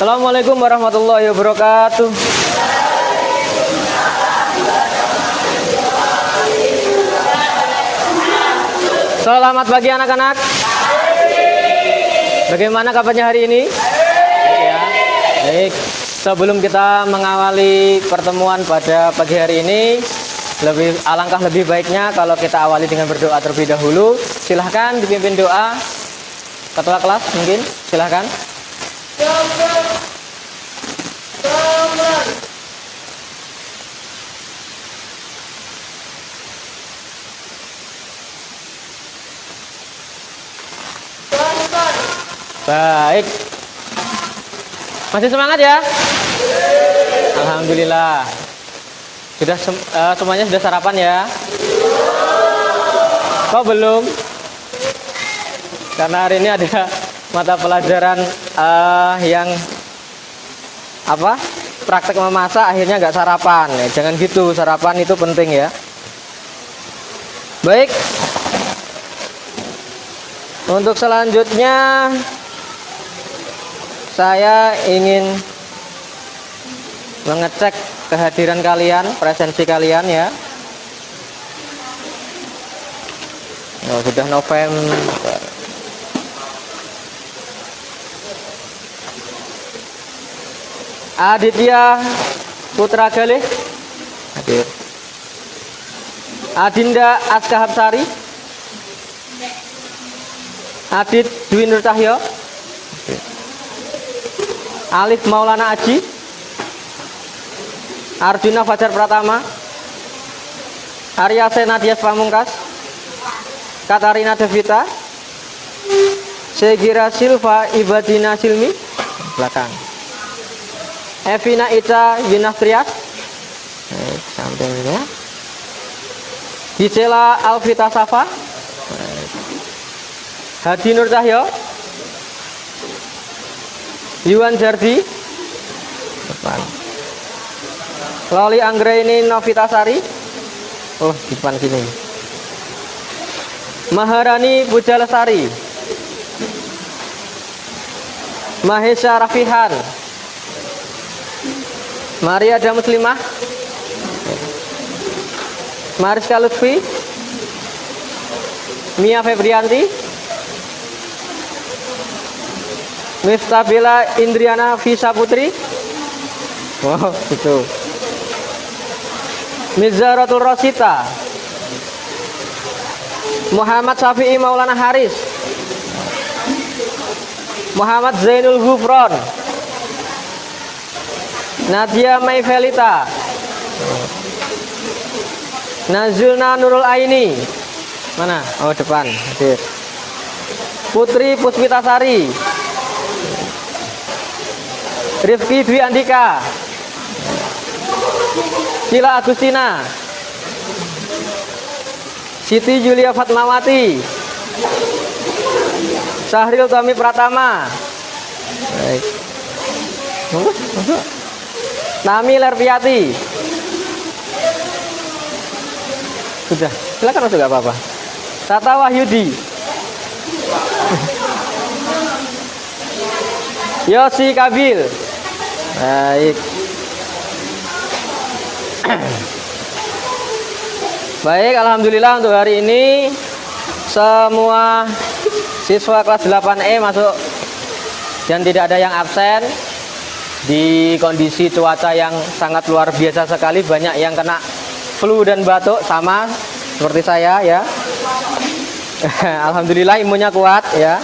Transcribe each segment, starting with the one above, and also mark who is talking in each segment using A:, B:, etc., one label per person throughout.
A: Assalamualaikum warahmatullahi wabarakatuh. Selamat pagi anak-anak. Bagaimana kabarnya hari ini? Ya. Baik. Sebelum kita mengawali pertemuan pada pagi hari ini, alangkah lebih baiknya kalau kita awali dengan berdoa terlebih dahulu. Silahkan dipimpin doa. Ketua kelas mungkin, silahkan. Baik. Masih semangat ya? Alhamdulillah. Sudah semuanya sudah sarapan ya? Kok belum? Karena hari ini ada mata pelajaran yang praktek memasak, akhirnya nggak sarapan. Ya, jangan gitu, sarapan itu penting ya. Baik. Untuk selanjutnya saya ingin mengecek kehadiran kalian, presensi kalian ya. Oh, sudah November. Aditya Putra Galih hadir. Adinda Askahapsari, Adit Dwi Nur Cahyo, Alif Maulana Aji, Arjuna Fajar Pratama, Arya Sena Dias Pamungkas, Katarina Devita, Segira Silva Ibadina Silmi belakang, Evina Ica Yunastrias samping ini ya. Gisela Alvita Safa, Hadi Nur Cahyo, Yuan Jardi depan, Loli Anggraini Novitasari, oh di depan sini, Maharani Puja Lestari, Mahesha Rafihan, Maria Ada Muslimah, Mariska Lutfi, Mia Febrianti, Miftabila Indriana Visa Putri, wow itu, Mizaratul Rosita, Muhammad Syafi'i Maulana Haris, Muhammad Zainul Gufron, Nadia Maifelita, Nazulna Nurul Aini, mana? Oh depan, hadir. Putri Puspitasari, Rifki Dwi Andika, Sila Agustina, Siti Julia Fatmawati, Syahril Tommy Pratama, baik. Nami Lerpiati, sudah, silakan masuk, gak apa-apa. Tata Wahyudi, Yosi Kabil, baik. Baik, alhamdulillah untuk hari ini semua siswa kelas 8E masuk dan tidak ada yang absen. Di kondisi cuaca yang sangat luar biasa sekali, banyak yang kena flu dan batuk sama seperti saya ya. Alhamdulillah imunnya kuat ya.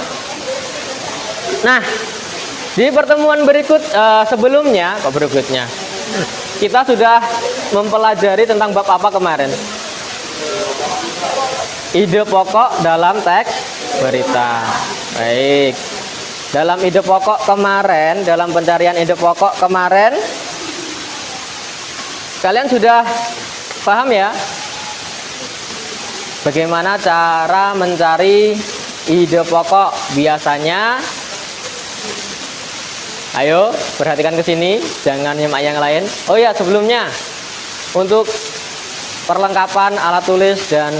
A: Nah, di pertemuan sebelumnya kita sudah mempelajari tentang bab apa kemarin? Ide pokok dalam teks berita. Baik. Dalam ide pokok kemarin, dalam pencarian ide pokok kemarin, kalian sudah paham ya? Bagaimana cara mencari ide pokok? Biasanya, ayo perhatikan ke sini, jangan nyimak yang lain. Oh ya, sebelumnya untuk perlengkapan alat tulis dan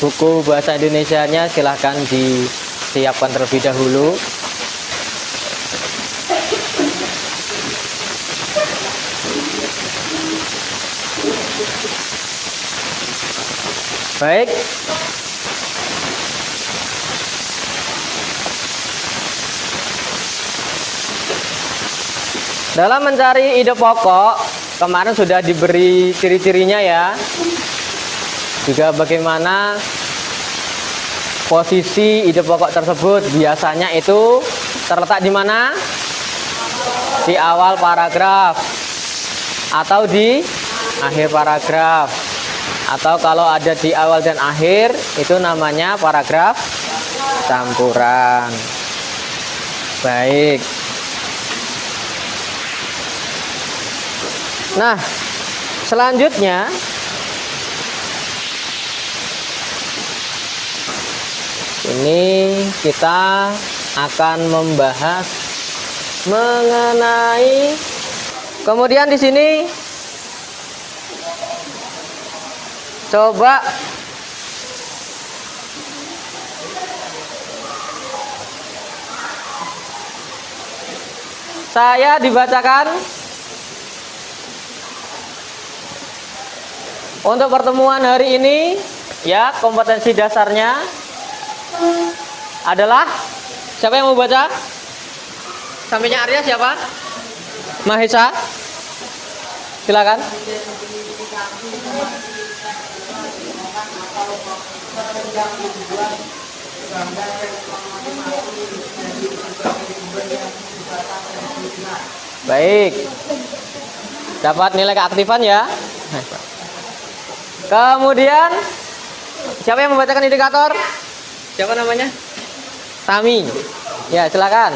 A: buku bahasa Indonesianya silahkan disiapkan terlebih dahulu. Baik. Dalam mencari ide pokok, kemarin sudah diberi ciri-cirinya ya. Juga bagaimana posisi ide pokok tersebut biasanya itu terletak di mana? Di awal paragraf atau di akhir paragraf, atau kalau ada di awal dan akhir itu namanya paragraf campuran. Baik. Nah, selanjutnya ini kita akan membahas mengenai, kemudian di sini coba saya dibacakan untuk pertemuan hari ini ya. Kompetensi dasarnya adalah, siapa yang mau baca? Sampingnya Arya siapa? Mahesa, silakan. Baik, dapat nilai keaktifan ya. Kemudian siapa yang membacakan indikator? Siapa namanya? Tami. Ya, silakan.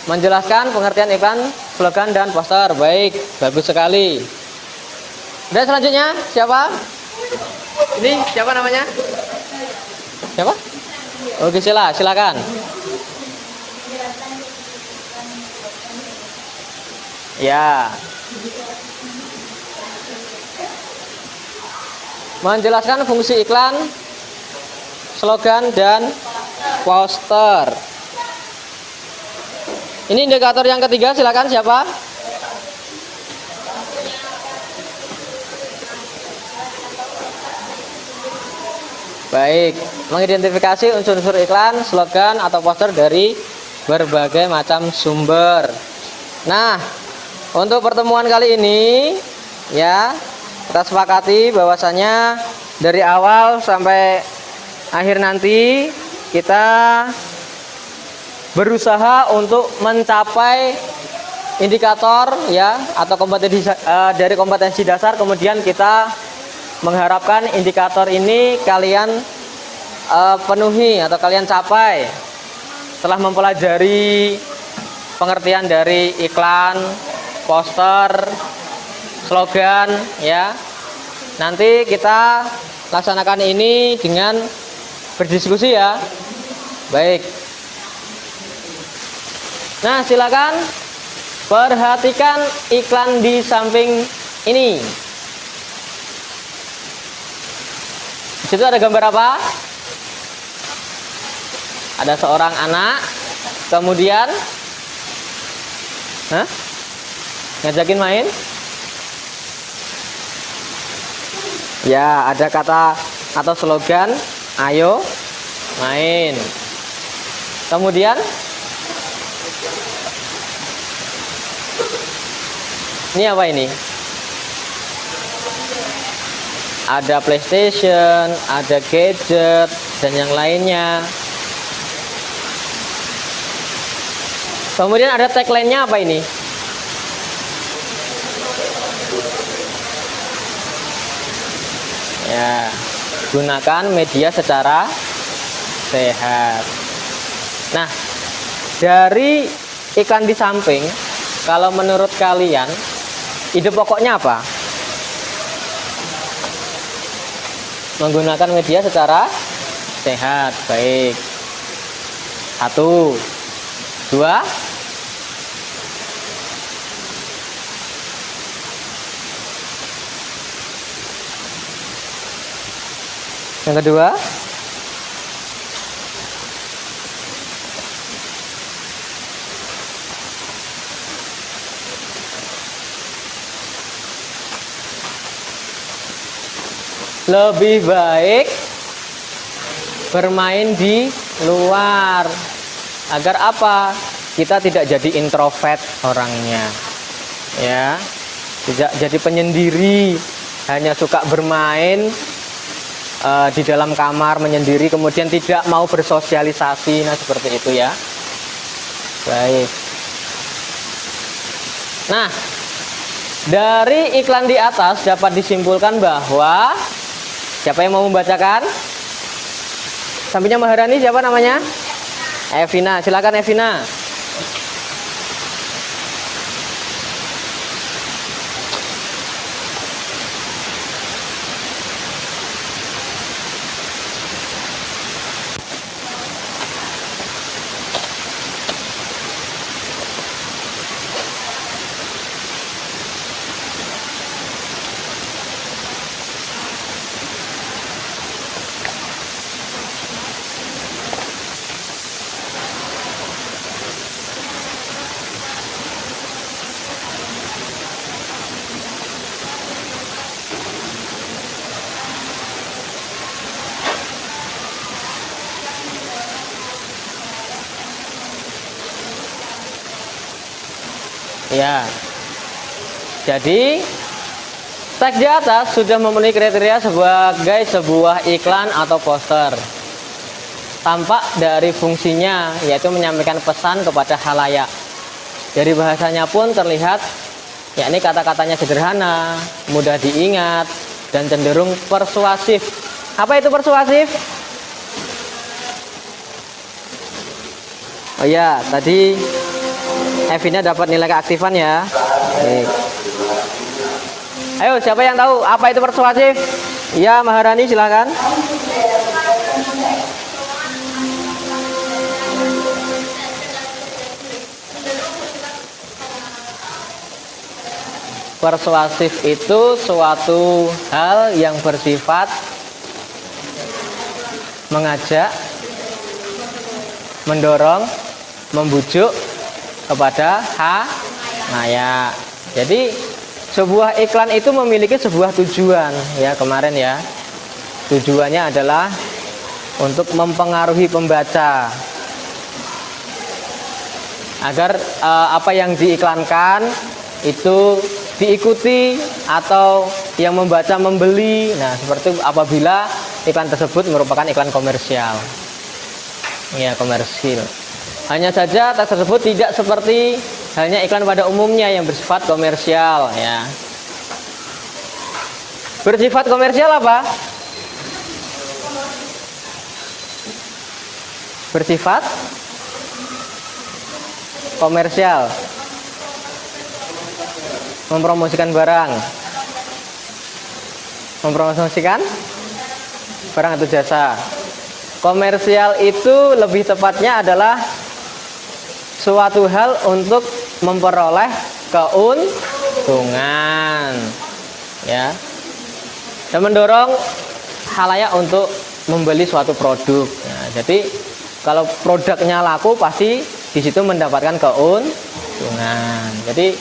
A: Menjelaskan pengertian iklan, slogan dan poster. Baik, bagus sekali. Dan selanjutnya siapa? Ini siapa namanya? Siapa? Oke, silakan. Ya. Menjelaskan fungsi iklan, slogan dan poster. Ini indikator yang ketiga, silakan siapa? Baik, mengidentifikasi unsur-unsur iklan, slogan atau poster dari berbagai macam sumber. Nah, untuk pertemuan kali ini ya, kita sepakati bahwasanya dari awal sampai akhir nanti kita berusaha untuk mencapai indikator ya, atau kompetensi dari kompetensi dasar. Kemudian kita mengharapkan indikator ini kalian penuhi atau kalian capai setelah mempelajari pengertian dari iklan, poster, slogan ya. Nanti kita laksanakan ini dengan berdiskusi ya. Baik. Nah, silakan perhatikan iklan di samping ini. Di situ ada gambar apa? Ada seorang anak, kemudian ngajakin main. Ya, ada kata atau slogan, ayo main. Kemudian ini apa ini? Ada PlayStation, ada gadget, dan yang lainnya. Kemudian ada tagline-nya apa ini? Ya, gunakan media secara sehat. Nah, dari iklan di samping, kalau menurut kalian ide pokoknya apa? Menggunakan media secara sehat. Baik. 1, 2. Yang kedua, lebih baik bermain di luar. Agar apa? Kita tidak jadi introvert orangnya. Ya. Tidak jadi penyendiri, hanya suka bermain di dalam kamar menyendiri, kemudian tidak mau bersosialisasi. Nah, seperti itu ya. Baik. Nah, dari iklan di atas dapat disimpulkan bahwa, siapa yang mau membacakan? Sampingnya Maharani, siapa namanya? Evina, silakan Evina. Ya, jadi teks di atas sudah memenuhi kriteria sebagai sebuah iklan atau poster. Tampak dari fungsinya, yaitu menyampaikan pesan kepada khalayak. Dari bahasanya pun terlihat, yakni kata-katanya sederhana, mudah diingat, dan cenderung persuasif. Apa itu persuasif? Oh ya, tadi Evina dapat nilai keaktifan ya. Baik. Ayo, siapa yang tahu apa itu persuasif? Ya, Maharani silakan. Persuasif itu suatu hal yang bersifat mengajak, mendorong, membujuk kepada khalayak. Jadi sebuah iklan itu memiliki sebuah tujuan ya, kemarin ya. Tujuannya adalah untuk mempengaruhi pembaca agar apa yang diiklankan itu diikuti atau yang membaca membeli. Nah, seperti apabila iklan tersebut merupakan iklan komersial. Ya, komersil. Hanya saja teks tersebut tidak seperti halnya iklan pada umumnya yang bersifat komersial ya. Bersifat komersial apa? Bersifat komersial. Mempromosikan barang. Mempromosikan barang atau jasa. Komersial itu lebih tepatnya adalah suatu hal untuk memperoleh keuntungan ya, dan mendorong khalayak untuk membeli suatu produk ya. Jadi kalau produknya laku pasti di situ mendapatkan keuntungan. Jadi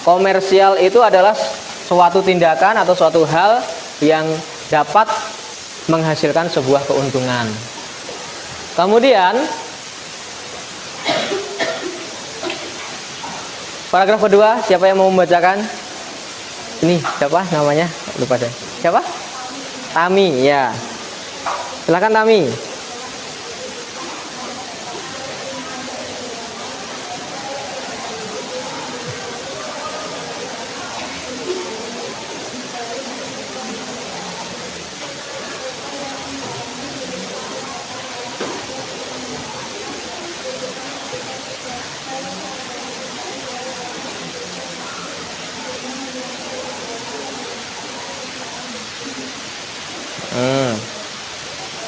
A: komersial itu adalah suatu tindakan atau suatu hal yang dapat menghasilkan sebuah keuntungan. Kemudian paragraf kedua, siapa yang mau membacakan? Ini siapa namanya? Lupa deh. Siapa? Tami, ya. Silakan Tami.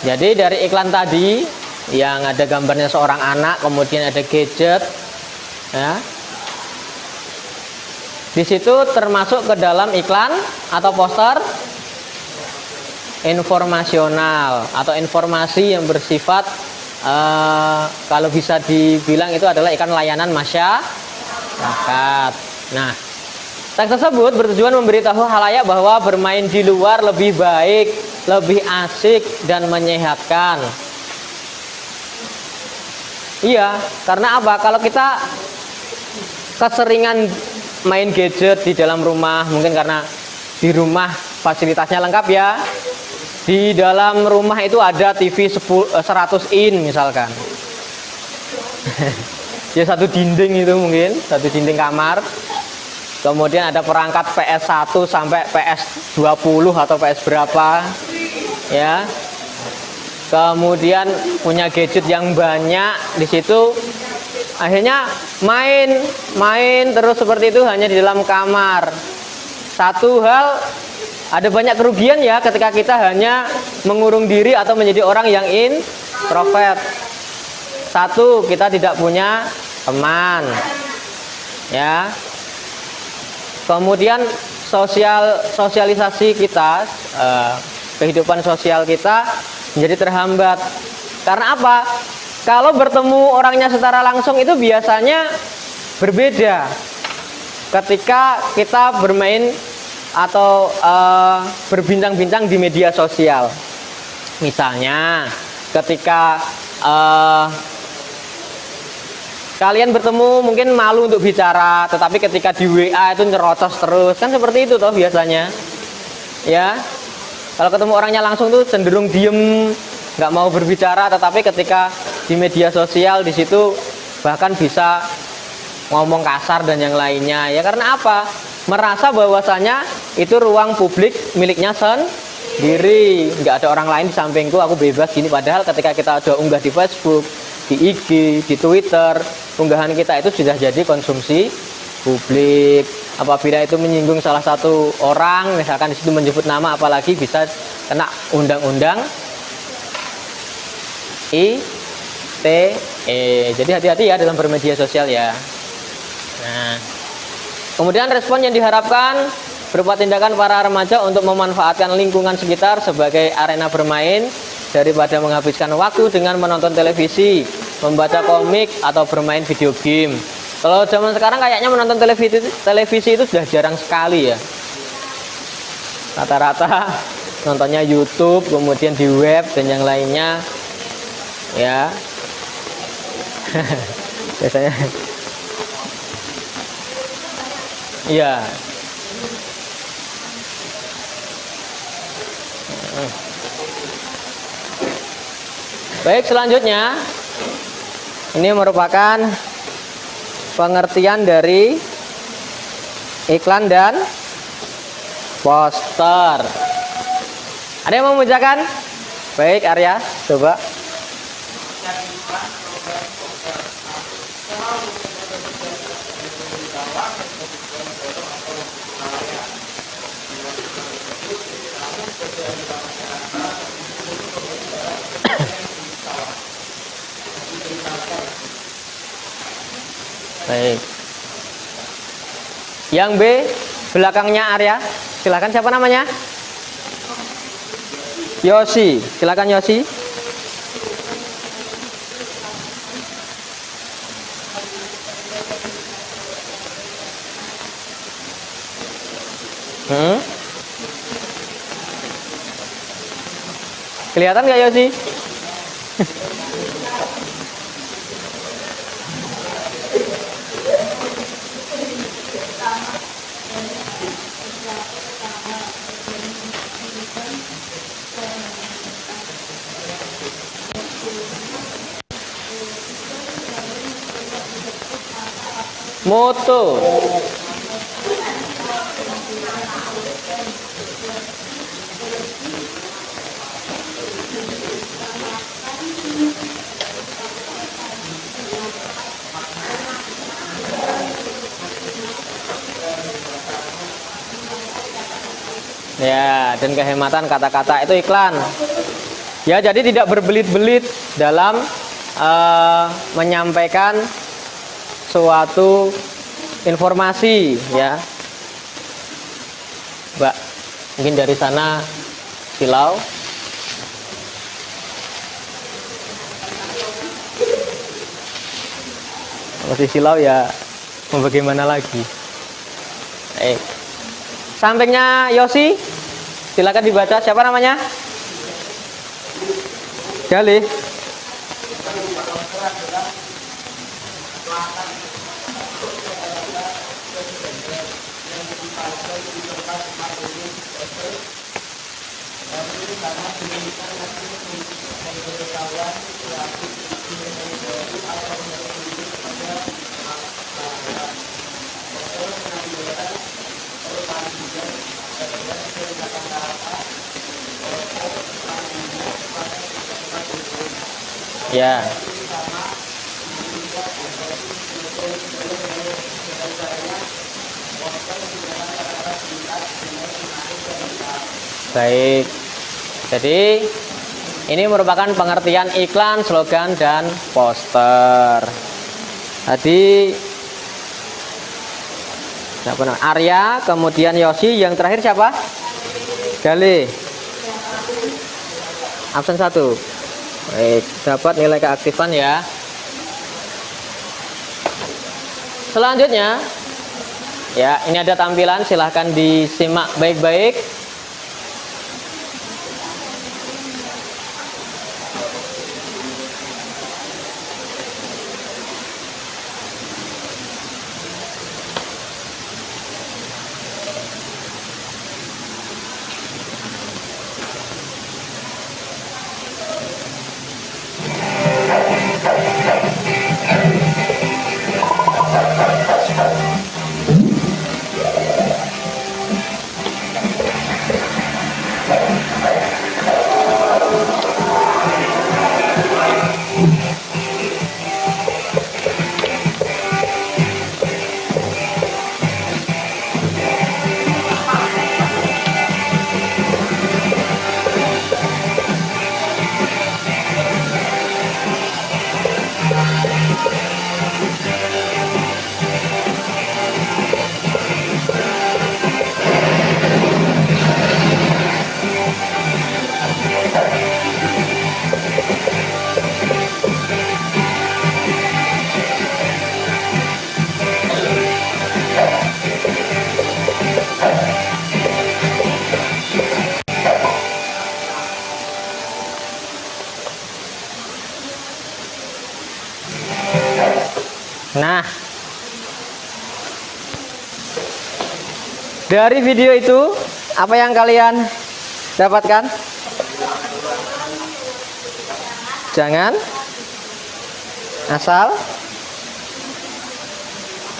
A: Jadi dari iklan tadi yang ada gambarnya seorang anak, kemudian ada gadget, ya. Di situ termasuk ke dalam iklan atau poster informasional atau informasi yang bersifat kalau bisa dibilang itu adalah iklan layanan masyarakat. Nah, teks tersebut bertujuan memberitahu khalayak bahwa bermain di luar lebih baik lebih asik dan menyehatkan. Iya, karena apa? Kalau kita keseringan main gadget di dalam rumah, mungkin karena di rumah fasilitasnya lengkap ya. Di dalam rumah itu ada TV 100 in misalkan. Ya satu dinding itu mungkin, satu dinding kamar. Kemudian ada perangkat PS1 sampai PS20 atau PS berapa. Ya. Kemudian punya gadget yang banyak di situ, akhirnya main terus seperti itu hanya di dalam kamar. Satu hal, ada banyak kerugian ya ketika kita hanya mengurung diri atau menjadi orang yang introvert. Satu, kita tidak punya teman, ya. Kemudian sosialisasi kita, kehidupan sosial kita menjadi terhambat. Karena apa? Kalau bertemu orangnya secara langsung itu biasanya berbeda. Ketika kita bermain atau berbincang-bincang di media sosial, misalnya ketika kalian bertemu mungkin malu untuk bicara, tetapi ketika di WA itu nyerocos terus, kan seperti itu toh biasanya, ya. Kalau ketemu orangnya langsung tuh cenderung diem, nggak mau berbicara, tetapi ketika di media sosial di situ bahkan bisa ngomong kasar dan yang lainnya, ya. Karena apa? Merasa bahwasanya itu ruang publik miliknya sendiri, nggak ada orang lain di sampingku, aku bebas gini. Padahal ketika kita udah unggah di Facebook, di IG, di Twitter, unggahan kita itu sudah jadi konsumsi publik. Apabila itu menyinggung salah satu orang, misalkan di situ menyebut nama, apalagi bisa kena undang-undang ITE. Jadi hati-hati ya dalam bermedia sosial ya. Nah, kemudian respon yang diharapkan berupa tindakan para remaja untuk memanfaatkan lingkungan sekitar sebagai arena bermain daripada menghabiskan waktu dengan menonton televisi, membaca komik atau bermain video game. Kalau zaman sekarang kayaknya menonton televisi itu sudah jarang sekali ya. Rata-rata nontonnya YouTube, kemudian di web dan yang lainnya, ya. Biasanya, iya. Baik, selanjutnya ini merupakan pengertian dari iklan dan poster. Ada yang mau mengucapkan? Baik, Arya, coba. Baik. Yang B, belakangnya Arya. Silakan, siapa namanya? Yosi. Silakan Yosi. Kelihatan nggak Yosi? Moto. Ya, dan kehematan kata-kata itu iklan. Ya, jadi tidak berbelit-belit dalam menyampaikan suatu informasi, ya. Mbak, mungkin dari sana silau. Masih silau ya, mau bagaimana lagi? Sampingnya Yosi, silakan dibaca. Siapa namanya? Gali. Ya. Baik. Jadi ini merupakan pengertian iklan, slogan, dan poster. Tadi siapa namanya? Arya, kemudian Yosi, yang terakhir siapa? Gali. Absen 1. Baik, dapat nilai keaktifan ya. Selanjutnya, ya ini ada tampilan, silahkan disimak baik-baik. Nah, dari video itu apa yang kalian dapatkan? Jangan asal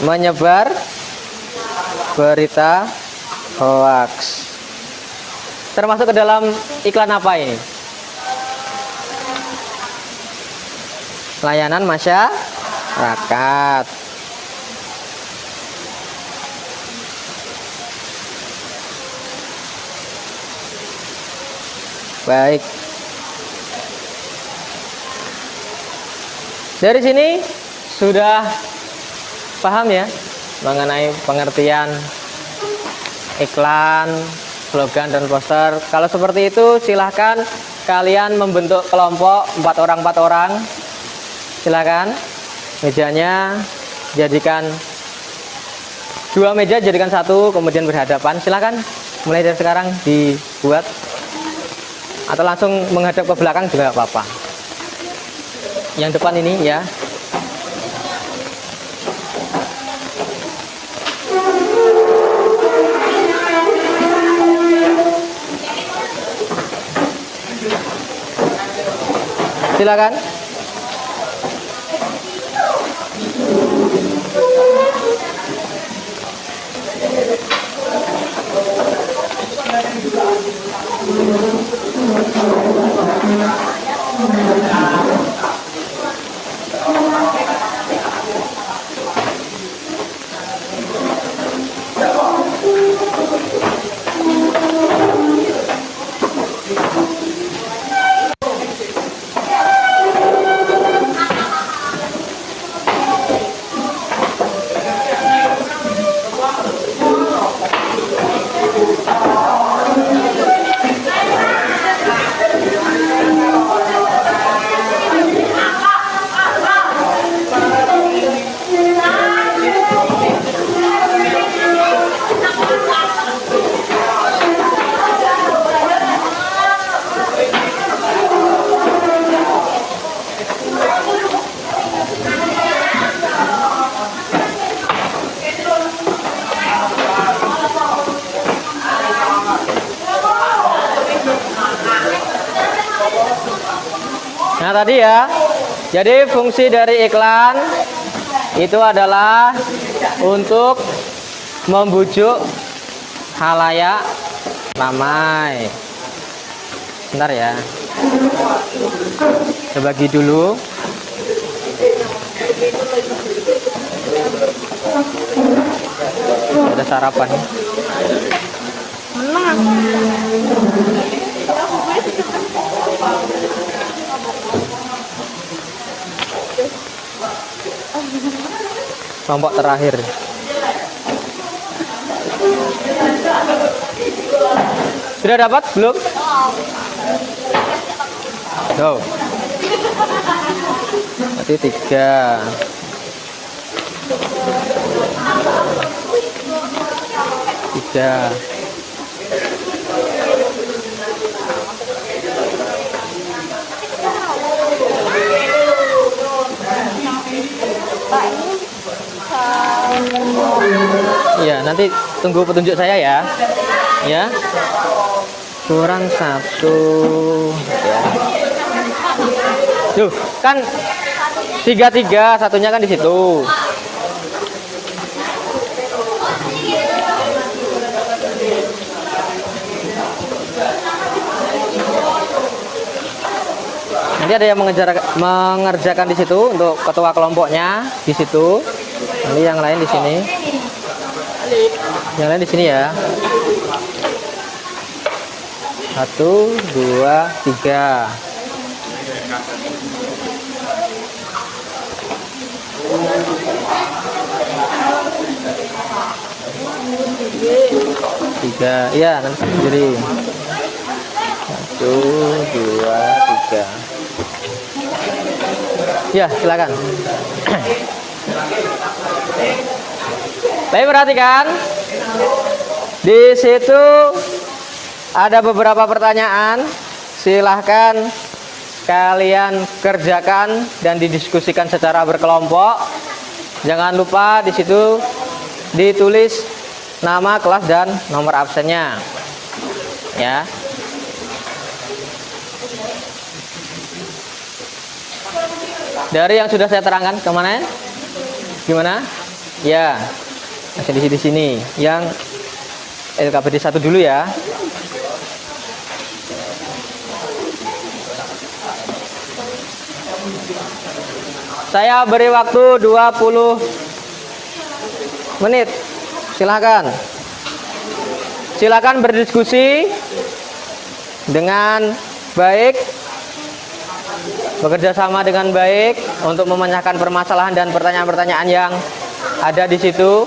A: menyebar berita hoax. Termasuk ke dalam iklan apa ini? Layanan masyarakat. Baik. Dari sini sudah paham ya mengenai pengertian iklan, slogan, dan poster. Kalau seperti itu silahkan kalian membentuk kelompok 4 orang 4 orang. Silahkan mejanya jadikan 2 meja, jadikan 1, kemudian berhadapan. Silahkan mulai dari sekarang dibuat, atau langsung menghadap ke belakang juga apa-apa. Yang depan ini ya. Silakan. Nah tadi ya, jadi fungsi dari iklan itu adalah untuk membujuk halayak ramai. Bentar ya, saya bagi dulu. Ada sarapan. Kelompok terakhir. Sudah dapat belum? Go. Berarti 3. Iya, nanti tunggu petunjuk saya ya. Ya. Kurang 1. Ya. Tuh, kan 3, satunya kan di situ. Nanti ada yang mengerjakan di situ untuk ketua kelompoknya di situ. Nanti yang lain di sini. Yang lain di sini ya. 1, 2, 3. Iya, nanti sendiri. 1, 2, 3. Ya, silakan. Tapi perhatikan, di situ ada beberapa pertanyaan. Silahkan kalian kerjakan dan didiskusikan secara berkelompok. Jangan lupa di situ ditulis nama kelas dan nomor absennya. Ya. Dari yang sudah saya terangkan kemana? Gimana? Ya, masih di sini. Yang LKPD 1 dulu ya. Saya beri waktu 20 menit. Silakan berdiskusi dengan baik, bekerja sama dengan baik untuk memecahkan permasalahan dan pertanyaan-pertanyaan yang ada di situ.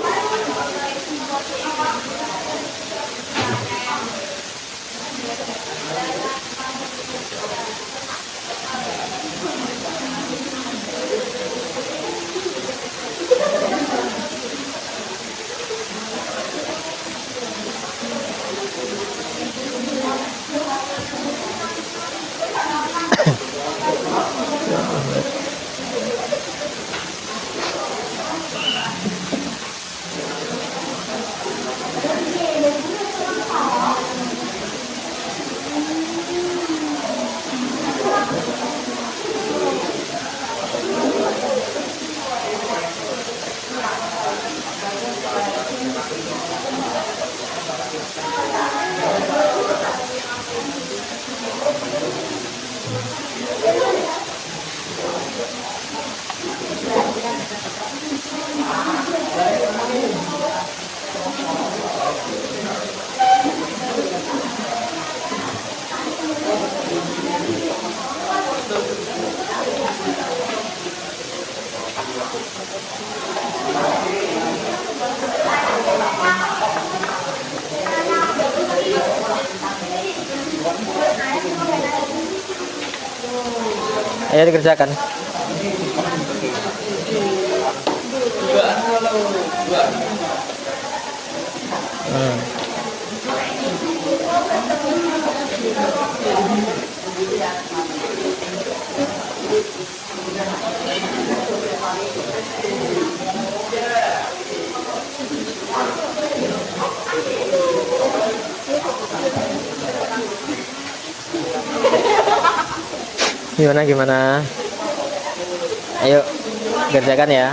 A: Ayo dikerjakan. Gimana gimana? Ayo kerjakan ya.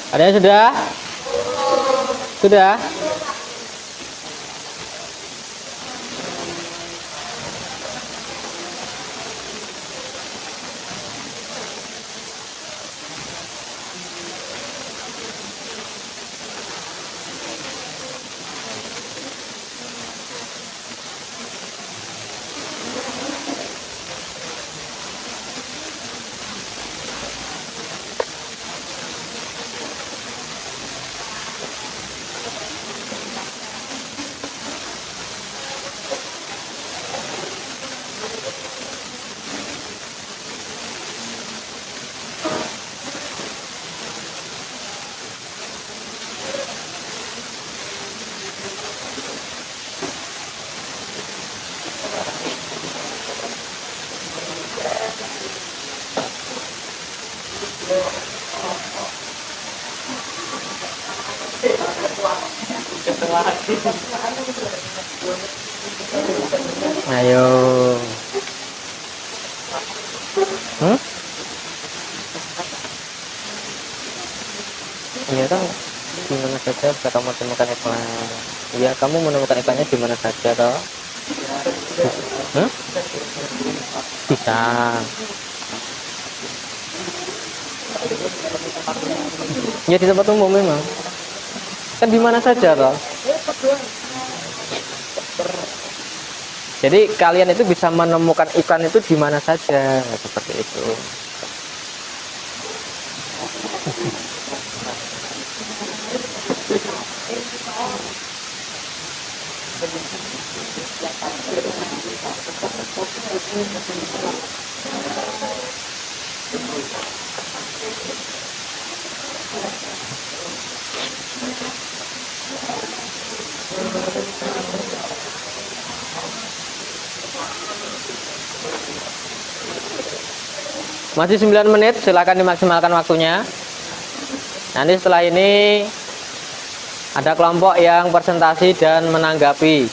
A: Ada yang sudah? Sudah? Ayo. Iya kan, dimana saja bisa kamu temukan iklan. Iya, kamu menemukan iklannya di mana saja toh? Bisa. Ya di tempat umum memang. Kan di mana saja toh? Jadi kalian itu bisa menemukan iklan itu di mana saja, seperti itu. Masih 9 menit, silakan dimaksimalkan waktunya. Nanti setelah ini ada kelompok yang presentasi dan menanggapi.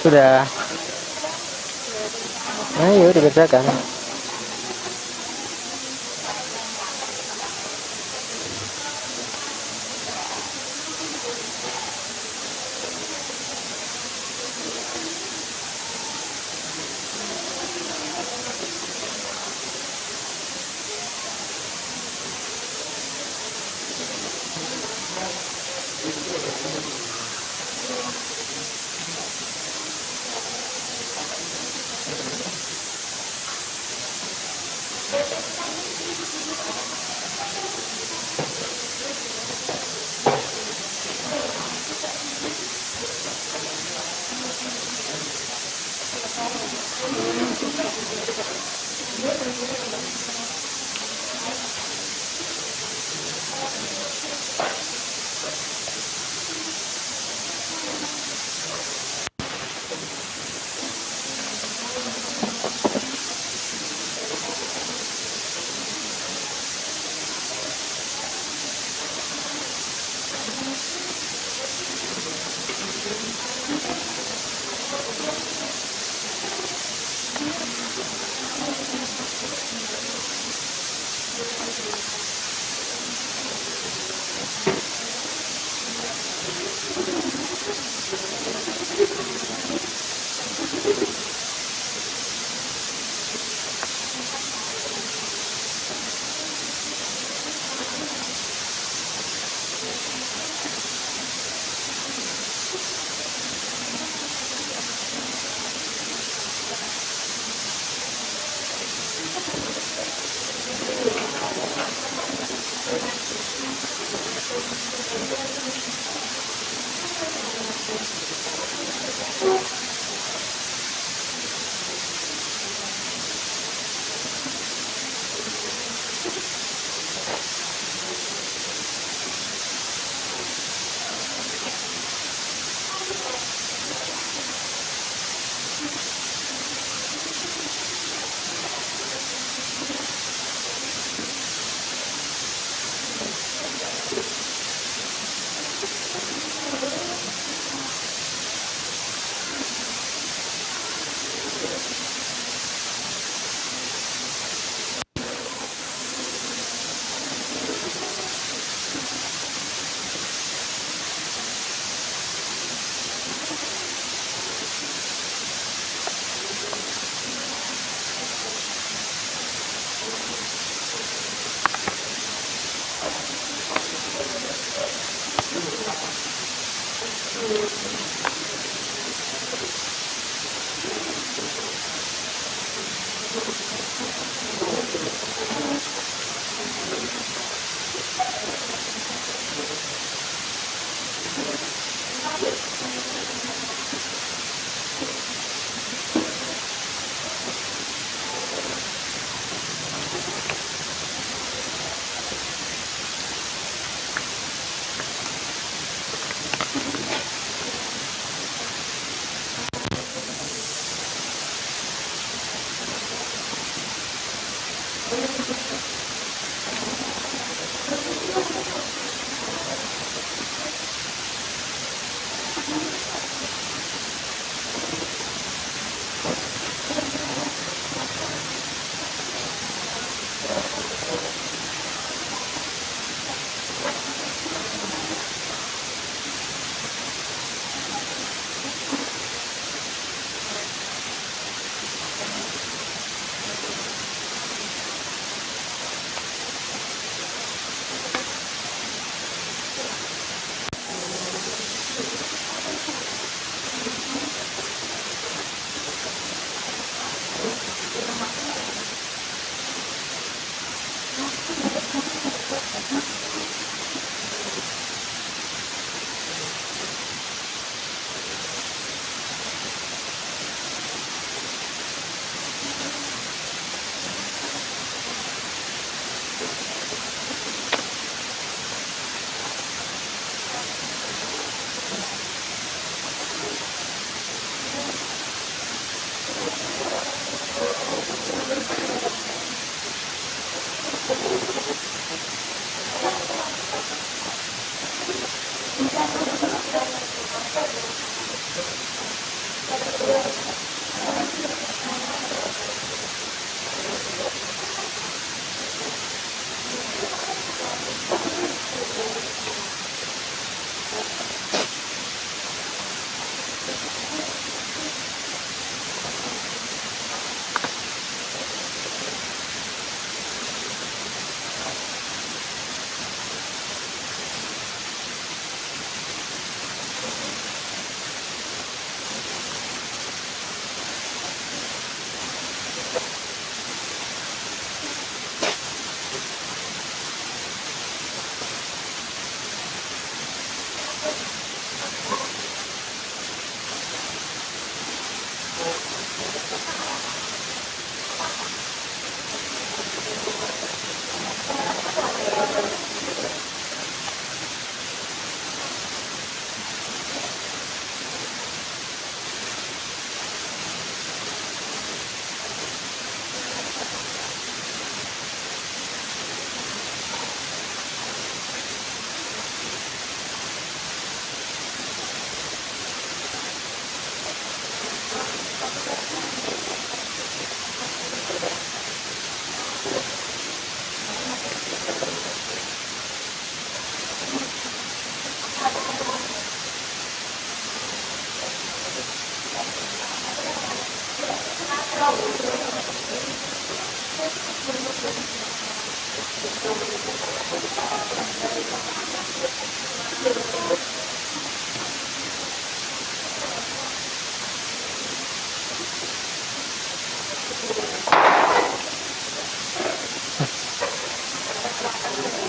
A: Sudah. Ayo dikerjakan.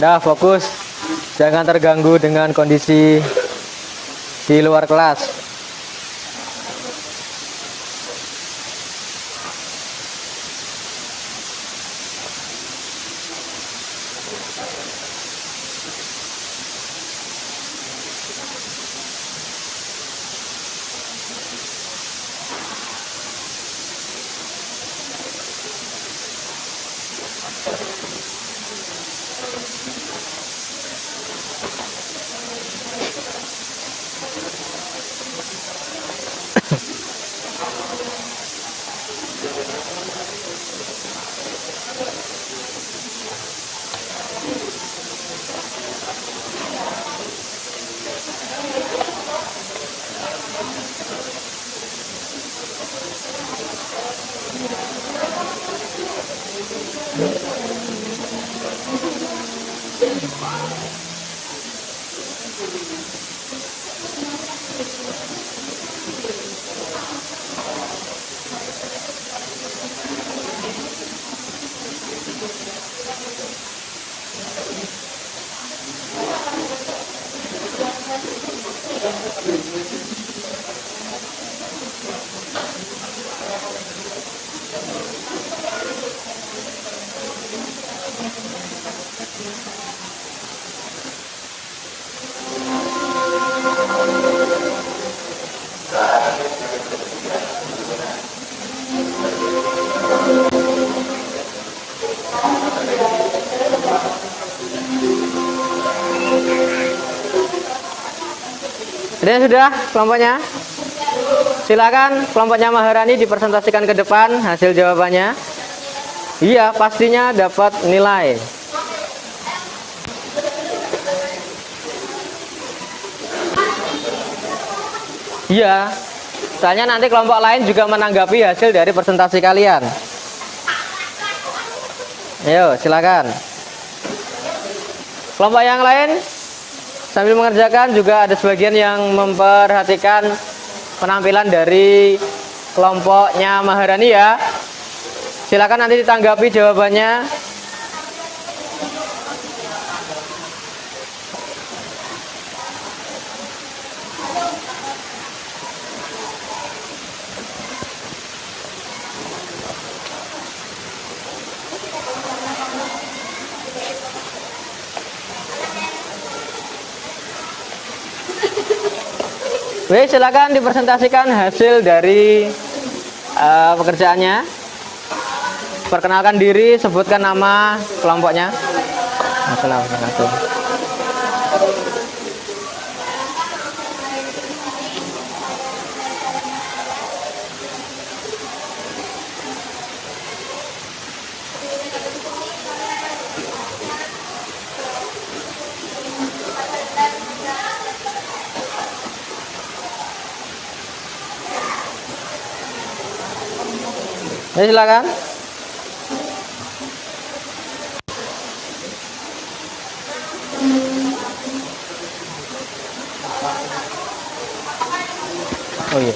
A: Dah fokus, jangan terganggu dengan kondisi di luar kelas. Ini sudah kelompoknya. Silakan kelompoknya Maharani dipresentasikan ke depan hasil jawabannya. Iya, pastinya dapat nilai. Iya, soalnya nanti kelompok lain juga menanggapi hasil dari presentasi kalian. Ayo, silakan. Kelompok yang lain sambil mengerjakan juga ada sebagian yang memperhatikan penampilan dari kelompoknya Maharani ya. Silakan nanti ditanggapi jawabannya. Baik, silakan dipresentasikan hasil dari pekerjaannya. Perkenalkan diri, sebutkan nama kelompoknya. Assalamualaikum. Ya, silakan. Oh iya.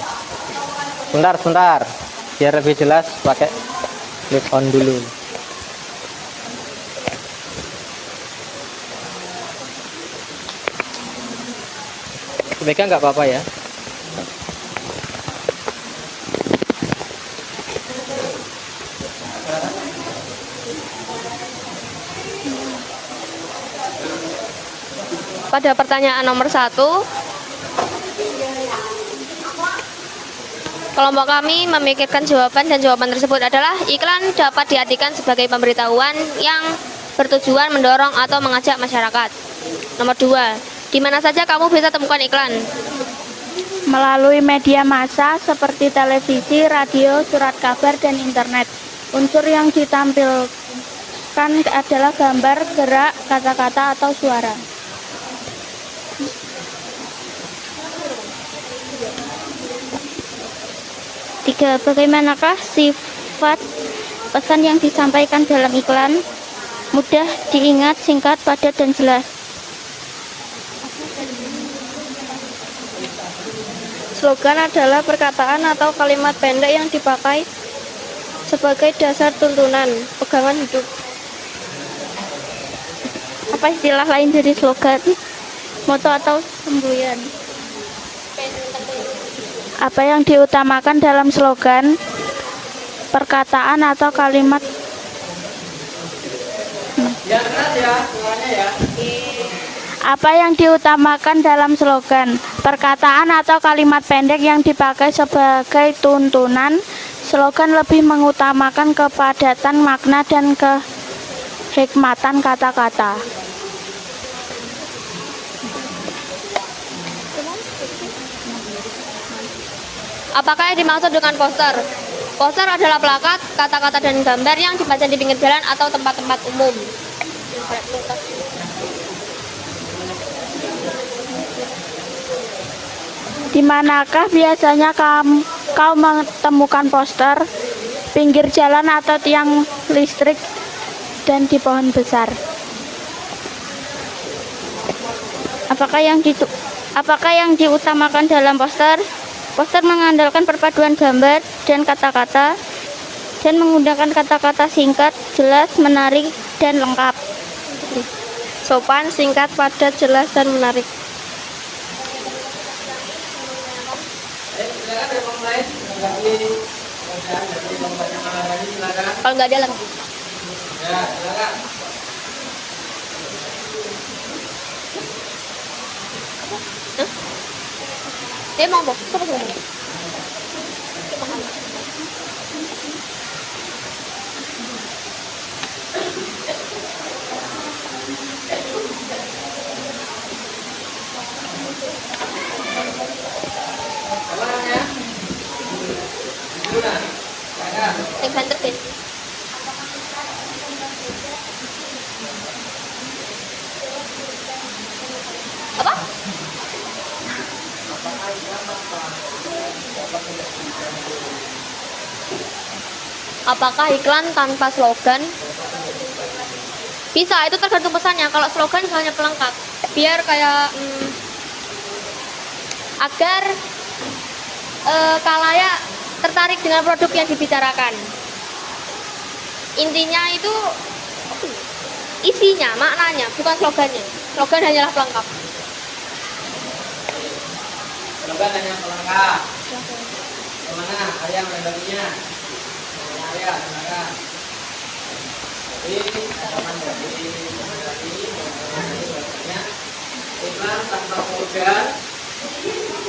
A: Sebentar. Biar lebih jelas pakai clip on dulu. Pegang nggak apa-apa ya.
B: Pada pertanyaan nomor 1, kelompok kami memikirkan jawaban dan jawaban tersebut adalah iklan dapat diartikan sebagai pemberitahuan yang bertujuan mendorong atau mengajak masyarakat. Nomor 2, di mana saja kamu bisa temukan iklan?
C: Melalui media massa seperti televisi, radio, surat kabar, dan internet. Unsur yang ditampilkan adalah gambar, gerak, kata-kata, atau suara. Tiga, bagaimanakah sifat pesan yang disampaikan dalam iklan? Mudah diingat, singkat, padat, dan jelas.
B: Slogan adalah perkataan atau kalimat pendek yang dipakai sebagai dasar tuntunan pegangan hidup.
C: Apa istilah lain dari slogan, moto atau semboyan? Apa yang diutamakan dalam slogan, perkataan atau kalimat?
A: Ya keras ya, semuanya ya.
C: Apa yang diutamakan dalam slogan, perkataan atau kalimat pendek yang dipakai sebagai tuntunan? Slogan lebih mengutamakan kepadatan makna dan kehikmatan kata-kata.
B: Apakah yang dimaksud dengan poster? Poster adalah plakat, kata-kata dan gambar yang dipajang di pinggir jalan atau tempat-tempat umum.
C: Di manakah biasanya kau menemukan poster? Pinggir jalan atau tiang listrik dan di pohon besar? Apakah yang diutamakan dalam poster? Poster mengandalkan perpaduan gambar dan kata-kata dan menggunakan kata-kata singkat, jelas, menarik, dan lengkap.
B: Sopan, singkat, padat, jelas, dan menarik.
A: Silakan ada yang lain. Dari kelompoknya Maharani, silakan.
B: Kalau nggak ada lagi.
A: Ya, silakan.
B: Dia mau apa? Siapa yang mau?
A: Apa namanya? Luna. Silakan.
B: Yang center deh. Apa? Apakah iklan tanpa slogan? Bisa, itu tergantung pesannya. Kalau slogan hanya pelengkap, biar kayak agar khalayak tertarik dengan produk yang dibicarakan. Intinya itu isinya, maknanya, bukan slogannya. Slogan hanyalah pelengkap.
A: Slogan hanya pelengkap. Kemana? Arya menanggapinya. Arya, silakan. Jadi, teman dari bahasanya iklan tanpa slogan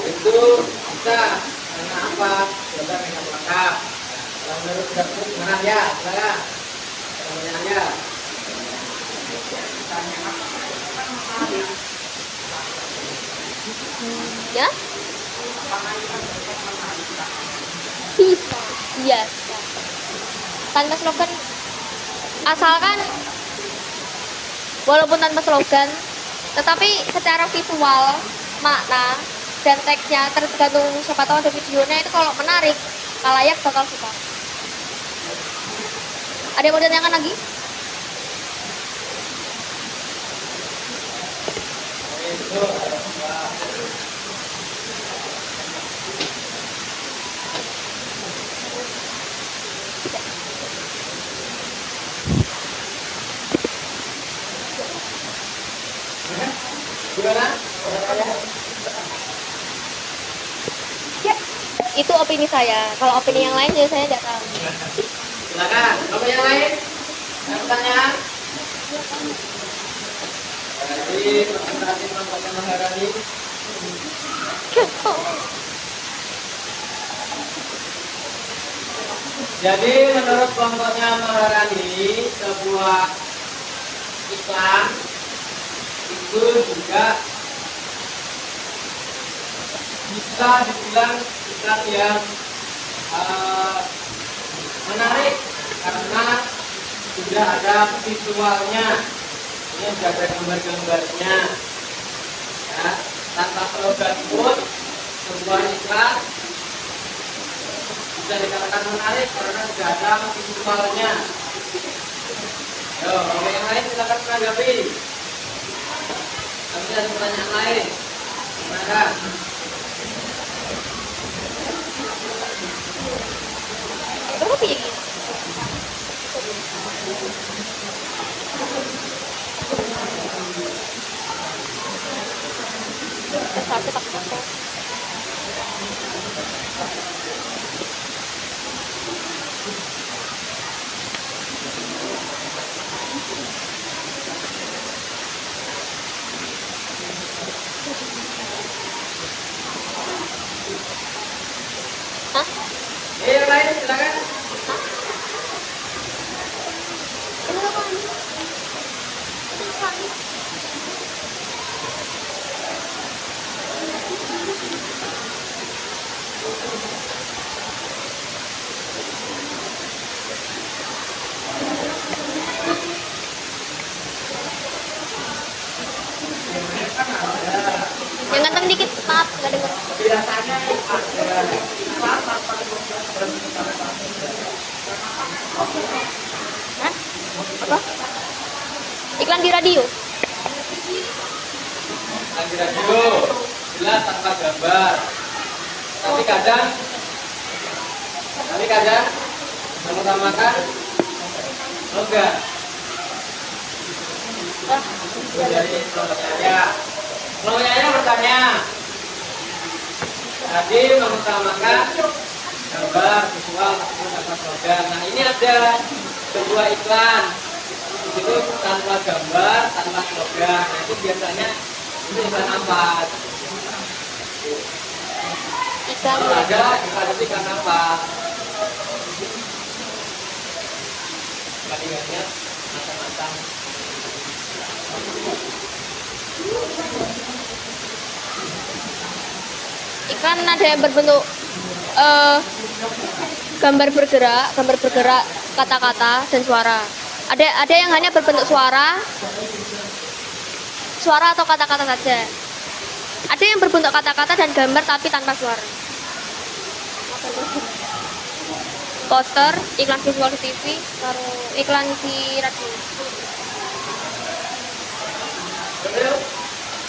A: itu bisa karena apa? Slogan hanya pelengkap. Kalau menurut Dapur gimana ya? Silakan. Pertanyaannya.
B: Ya? Bisa. Iya. Tanpa slogan, asalkan walaupun tanpa slogan, tetapi secara visual, makna dan teksnya tergantung siapa tahu ada videonya, itu kalau menarik, khalayak bakal suka. Ada yang mau ditanyakan lagi?
A: Gimana?
B: Ya, itu opini saya. Kalau opini yang lain, ya saya tidak tahu.
A: Silakan. Kalau yang lain, ada pertanyaan? Jadi presentasi kelompoknya Maharani. Jadi menurut kelompoknya Maharani, sebuah iklan itu juga bisa dibilang iklan yang menarik karena sudah ada visualnya, ini sudah ada gambar-gambarnya ya. Tanpa slogan pun sebuah iklan bisa dikatakan menarik karena sudah ada visualnya. Yo, kalau yang lain silakan menanggapi. Tapi ada pertanyaan lain. Silakan.
B: Berapa ya? Hah?
A: Yang lain silakan.
B: Yang ganteng dikit, maaf, nggak dengar.
A: Biasanya
B: Hah? Apa? Iklan di radio.
A: lagi radio jelas tanpa gambar, tapi kadang mengutamakan logo. Jadi kelompoknya bertanya tadi mengutamakan gambar visual tanpa slogan. Nah ini ada sebuah iklan itu tanpa gambar, tanpa slogan. Nah itu biasanya itu iklan apa?
B: Iklan.
A: Kalau ada itu iklan apa? Bandingannya matang-matang.
B: Iklan ada yang berbentuk gambar bergerak, kata-kata dan suara. Ada yang hanya berbentuk suara atau kata-kata saja. Ada yang berbentuk kata-kata dan gambar tapi tanpa suara. Poster, iklan visual di TV, taruh iklan di radio.
A: Betul?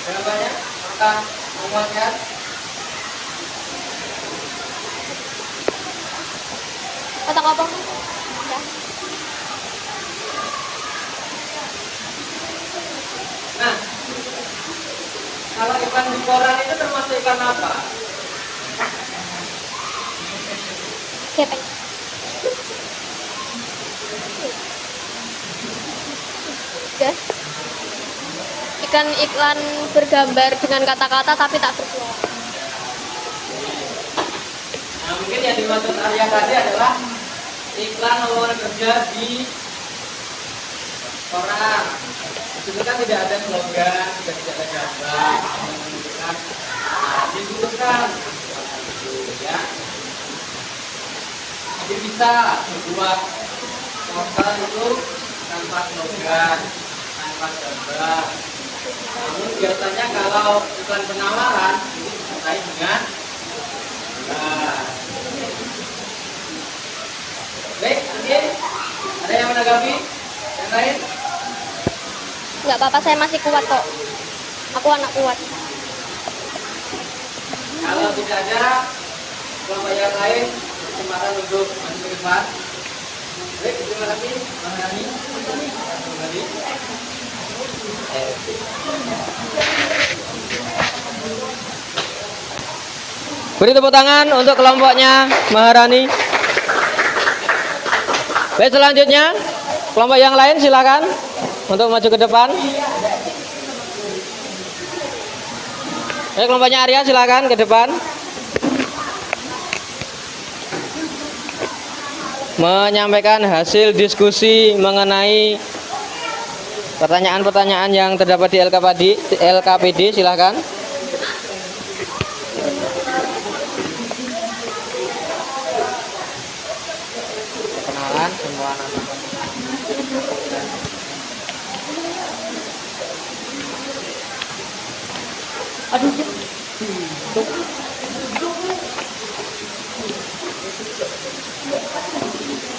A: Jawabannya maka memuaskan.
B: Kata apa? Ya.
A: Nah, kalau iklan di koran itu termasuk iklan apa?
B: Kepeng. Ya. Iklan bergambar dengan kata-kata tapi tak bersuara.
A: Nah, mungkin yang dimaksud Arya tadi adalah iklan lowongan kerja di koran. Itu kan tidak ada slogan, tidak ada gambar, menunjukkan dibutuhkan, ya. Jadi bisa membuat poster itu tanpa slogan, tanpa gambar. Namun biasanya kalau iklan penawaran itu disertai dengan baik, mungkin ada yang menanggapi? Yang lain?
B: Nggak apa-apa, saya masih kuat kok. Aku anak kuat.
A: Kalau tidak ada kelompok yang lain, kesempatan untuk maju ke depan. Baik, terima kasih, Bang Rani. Kembali. Beri tepuk tangan untuk kelompoknya Maharani. Baik, selanjutnya kelompok yang lain silakan untuk maju ke depan. Baik, kelompoknya Arya silakan ke depan. Menyampaikan hasil diskusi mengenai pertanyaan-pertanyaan yang terdapat di LKPD silakan. Perkenalan semua anak.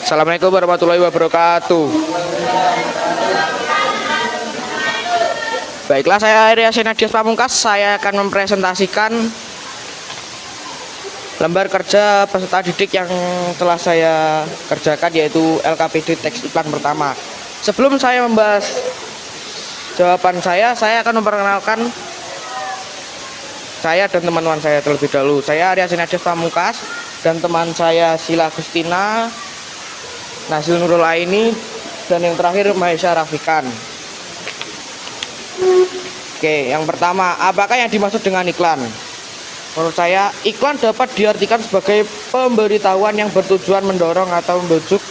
D: Assalamualaikum warahmatullahi wabarakatuh. Baiklah, saya Arya Senadias Pamungkas. Saya akan mempresentasikan lembar kerja peserta didik yang telah saya kerjakan, yaitu LKPD teks iklan pertama. Sebelum saya membahas jawaban saya akan memperkenalkan saya dan teman-teman saya terlebih dahulu. Saya Arya Sinades Pamungkas dan teman saya Sila Gustina, Nasil Nurul Aini, dan yang terakhir Maisha Rafikan. Oke, yang pertama, apakah yang dimaksud dengan iklan? Menurut saya, iklan dapat diartikan sebagai pemberitahuan yang bertujuan mendorong atau membujuk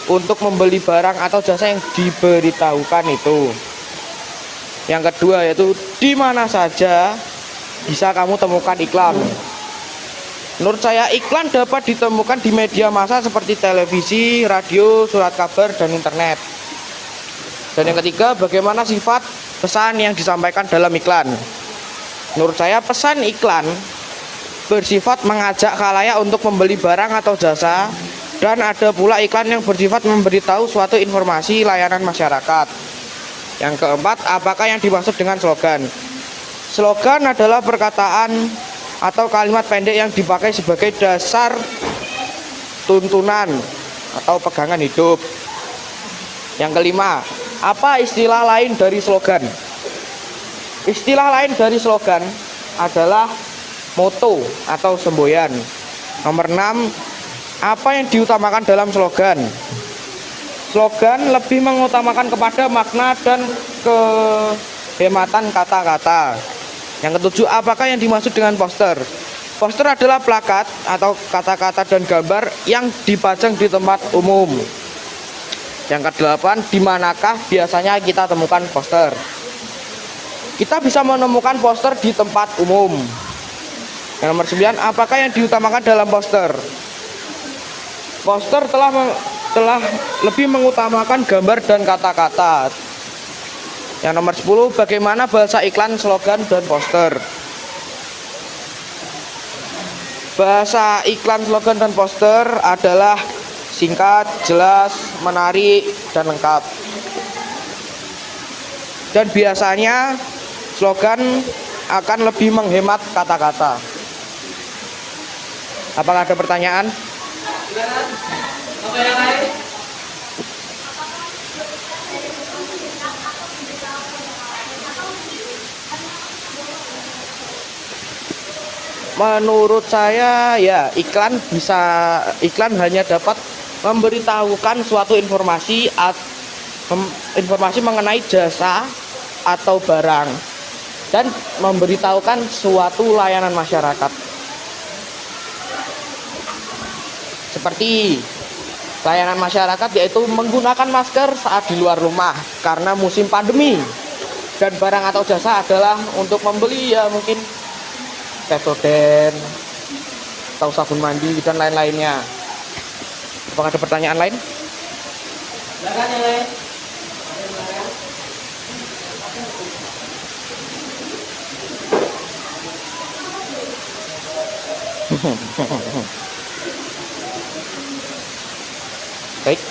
D: untuk membeli barang atau jasa yang diberitahukan itu. Yang kedua yaitu di mana saja bisa kamu temukan iklan. Menurut saya, iklan dapat ditemukan di media massa seperti televisi, radio, surat kabar, dan internet. Dan yang ketiga, bagaimana sifat pesan yang disampaikan dalam iklan? Menurut saya, pesan iklan bersifat mengajak khalayak untuk membeli barang atau jasa, dan ada pula iklan yang bersifat memberitahu suatu informasi layanan masyarakat. Yang keempat, apakah yang dimaksud dengan slogan? Slogan adalah perkataan atau kalimat pendek yang dipakai sebagai dasar tuntunan atau pegangan hidup. Yang kelima, apa istilah lain dari slogan? Istilah lain dari slogan adalah moto atau semboyan. Nomor 6, apa yang diutamakan dalam slogan? Slogan lebih mengutamakan kepada makna dan kehematan kata-kata. Yang ketujuh, apakah yang dimaksud dengan poster? Poster adalah plakat atau kata-kata dan gambar yang dipajang di tempat umum. Yang kedelapan, di manakah biasanya kita temukan poster? Kita bisa menemukan poster di tempat umum. Yang nomor 9, apakah yang diutamakan dalam poster? Poster telah lebih mengutamakan gambar dan kata-kata. Yang nomor 10, bagaimana bahasa iklan, slogan, dan poster? Bahasa iklan, slogan, dan poster adalah singkat, jelas, menarik, dan lengkap. Dan biasanya slogan akan lebih menghemat kata-kata. Apakah ada pertanyaan? Menurut saya ya iklan hanya dapat memberitahukan suatu informasi mengenai jasa atau barang dan memberitahukan suatu layanan masyarakat. Seperti layanan masyarakat yaitu menggunakan masker saat di luar rumah karena musim pandemi, dan barang atau jasa adalah untuk membeli ya mungkin Pepsodent atau sabun mandi dan lain-lainnya. Apakah ada pertanyaan lain? Silakan yang lain. Baik.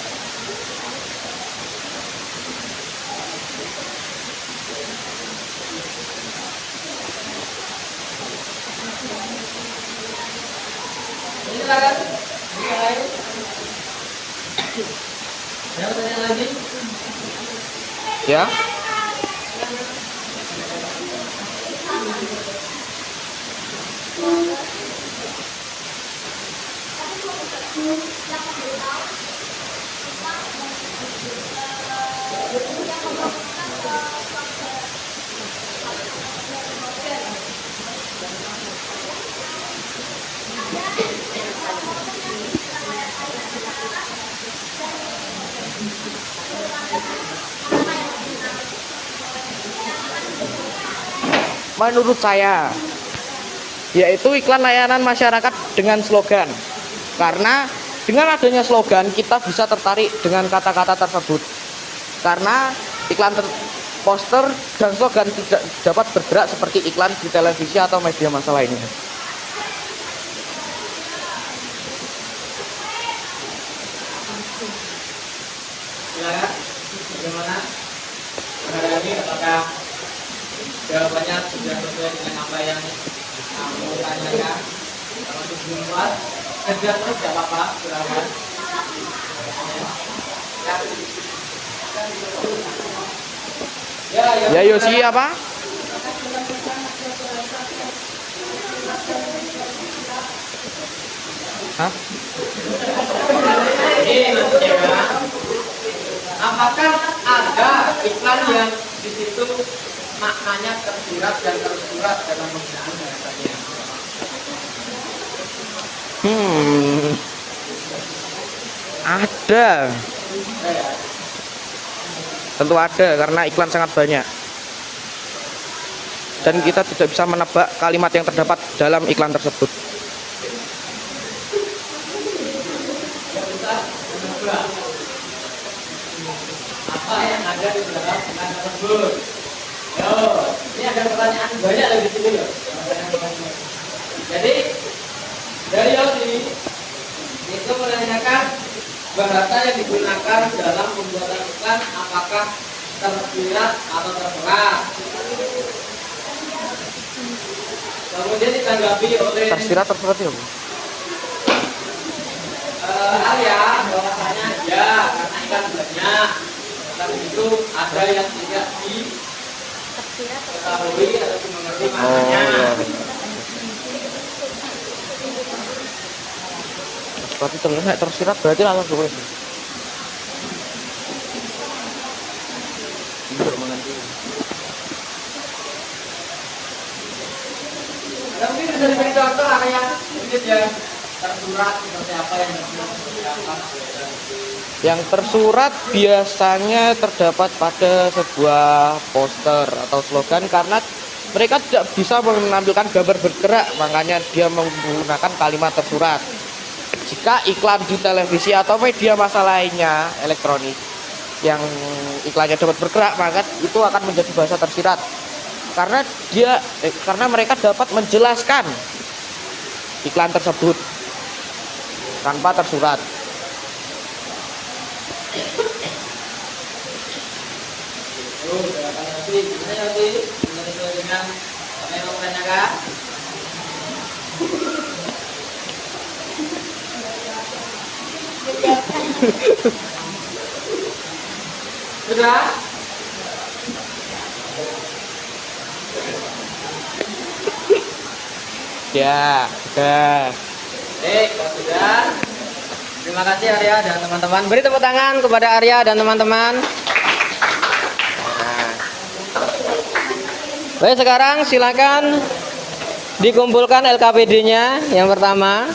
D: Silakan. Yang lain. Ada pertanyaan lagi? Ya. Menurut saya yaitu iklan layanan masyarakat dengan slogan, karena dengan adanya slogan kita bisa tertarik dengan kata-kata tersebut, karena iklan poster dan slogan tidak dapat bergerak seperti iklan di televisi atau media massa lainnya. Silakan, bagaimana? Barangkali apakah jawabannya sudah sesuai dengan apa yang kamu tanyakan? Kalau belum puas, kerja terus tidak apa-apa, silakan. Ya Yosi apa? Hah?
A: Ini maksudnya, apakah ada iklan yang di situ maknanya tersirat dan tersurat dalam penggunaan bahasanya?
D: Ada. Tentu ada karena iklan sangat banyak. Dan kita tidak bisa menebak kalimat yang terdapat dalam iklan tersebut.
A: Apa yang ada di dalam iklan tersebut? Yo, ini ada pertanyaan banyak lagi di sini loh. Jadi dari Yosi itu menanyakan bahasa yang digunakan dalam pembuatan iklan apakah tersirat atau tersurat. Kemudian ditanggapi oleh
D: Tersirat tersurat ya, Bu?
A: Arya bahwasanya ya karena ikan banyak dan itu ada yang tidak diketahui atau dimengerti maknanya.
D: Berarti tersirat berarti langsung gue.
A: Tapi bisa diberi contoh area sedikit ya tersurat seperti apa yang seperti apa.
D: Yang tersurat biasanya terdapat pada sebuah poster atau slogan karena mereka tidak bisa menampilkan gambar bergerak, makanya dia menggunakan kalimat tersurat. Jika iklan di televisi atau media massa lainnya elektronik yang iklannya dapat bergerak, maka itu akan menjadi bahasa tersirat karena karena mereka dapat menjelaskan iklan tersebut tanpa tersurat.
A: Sudah?
D: Ya, sudah.
A: Baik, kalau sudah. Terima kasih Arya dan teman-teman. Beri tepuk tangan kepada Arya dan teman-teman. Nah. Baik, sekarang silakan dikumpulkan LKPD-nya yang pertama.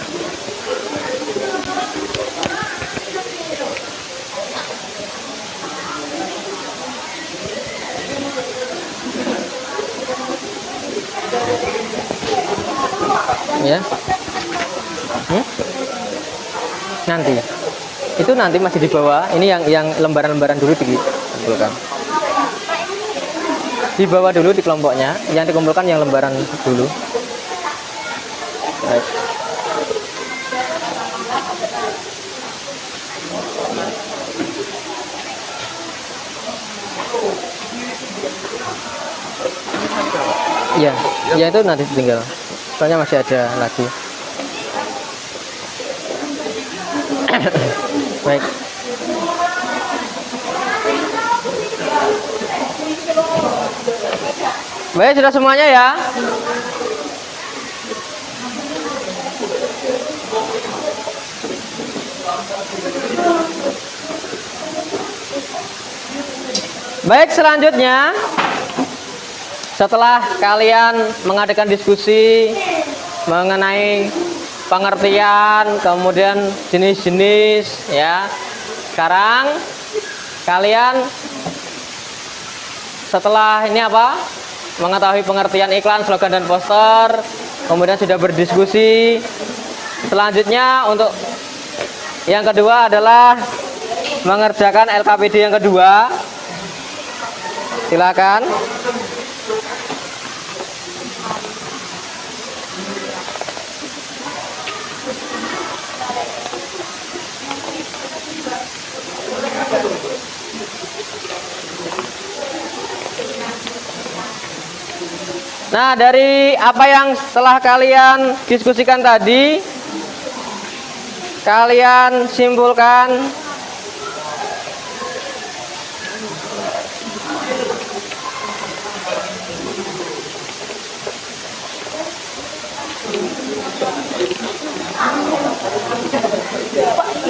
A: Ya. Nanti itu nanti masih di bawah. Ini yang lembaran-lembaran dulu dikumpulkan. Di bawah dulu di kelompoknya. Yang dikumpulkan yang lembaran dulu. Baik. Ya, ya itu nanti tinggal. Soalnya masih ada lagi. Baik. Baik, sudah semuanya ya. Baik, selanjutnya setelah kalian mengadakan diskusi mengenai pengertian, kemudian jenis-jenis ya. Sekarang kalian setelah ini apa? Mengetahui pengertian iklan, slogan dan poster, kemudian sudah berdiskusi. Selanjutnya untuk yang kedua adalah mengerjakan LKPD yang kedua. Silakan. Nah, dari apa yang telah kalian diskusikan tadi, kalian simpulkan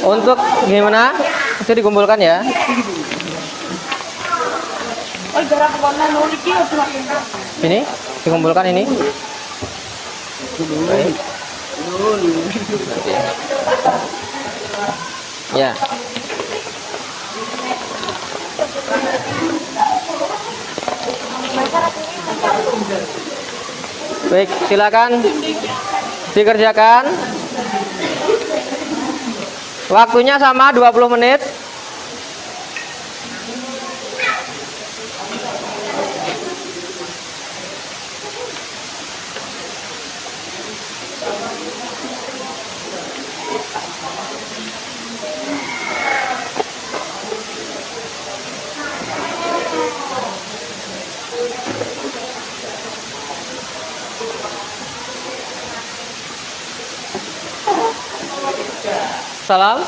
A: Untuk gimana? Itu dikumpulkan ya. Ini dikumpulkan ini. Baik. Ya. Baik, silakan dikerjakan. Waktunya sama 20 menit. Salam,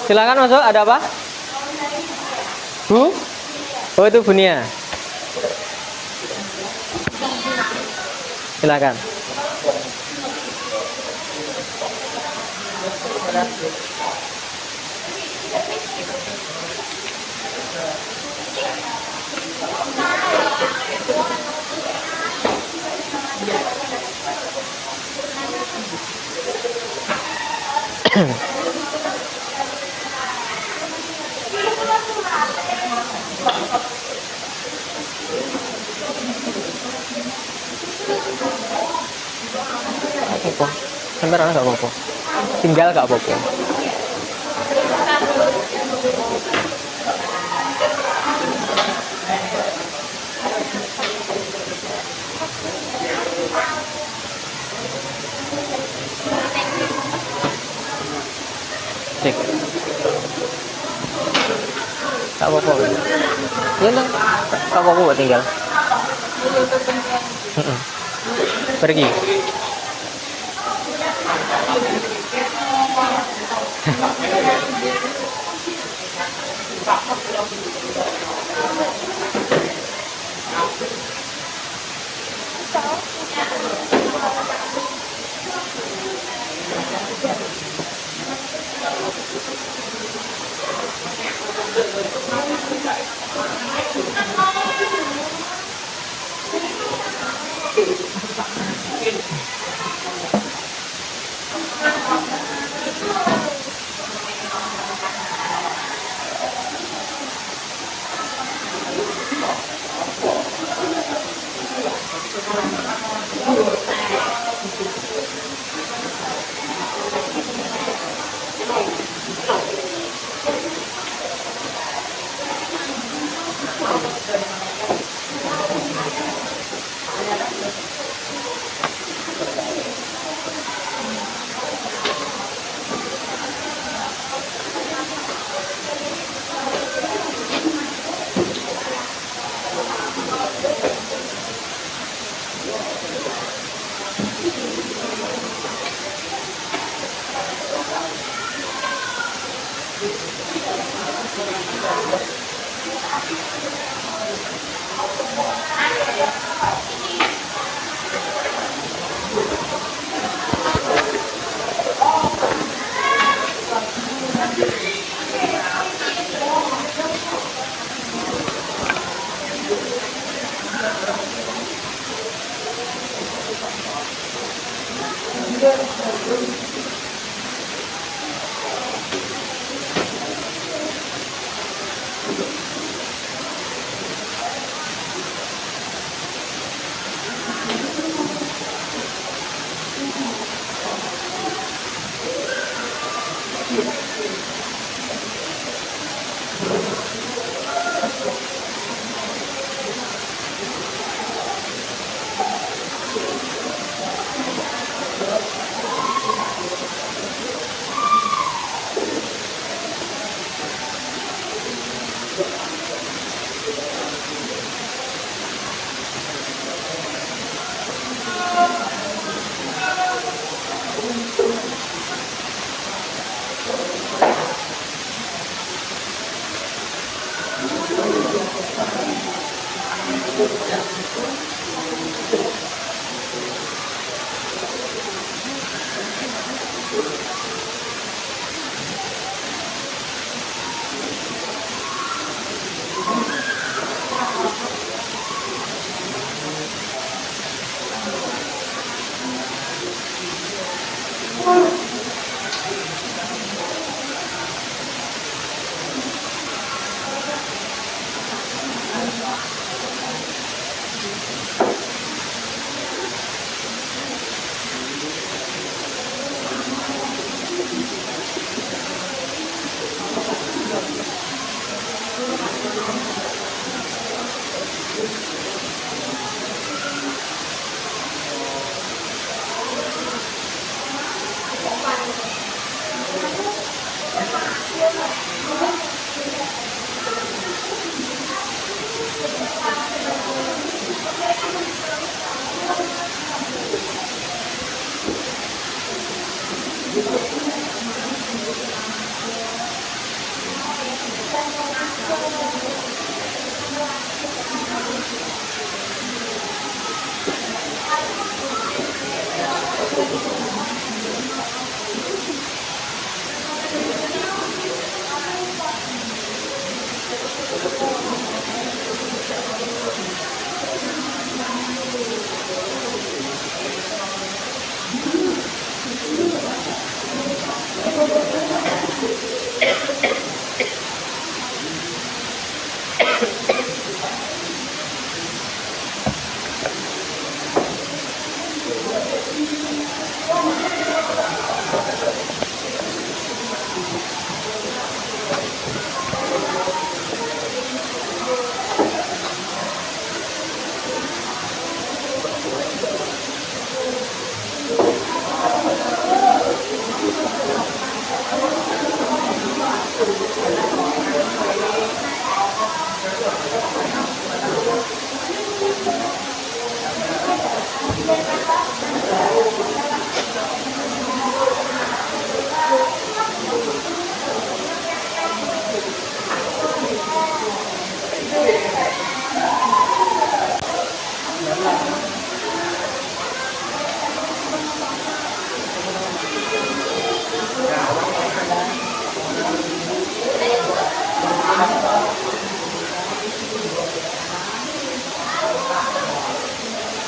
A: silakan masuk. Ada apa? Bu? Oh, itu Bunia. Silakan. Apa-apa. Sampai rana gak apa-apa. Tinggal gak apa-apa. Cek. Gak apa-apa. Iya dong. Gak apa-apa buat tinggal. Pergi.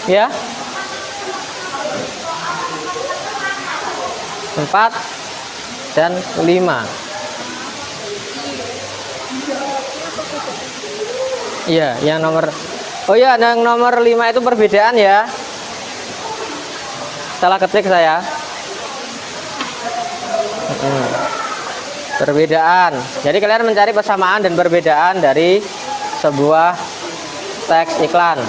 A: Ya. 4 dan 5. Iya, yang nomor. Oh iya, yang nomor 5 itu perbedaan ya. Salah ketik saya. Perbedaan. Jadi kalian mencari persamaan dan perbedaan dari sebuah teks iklan.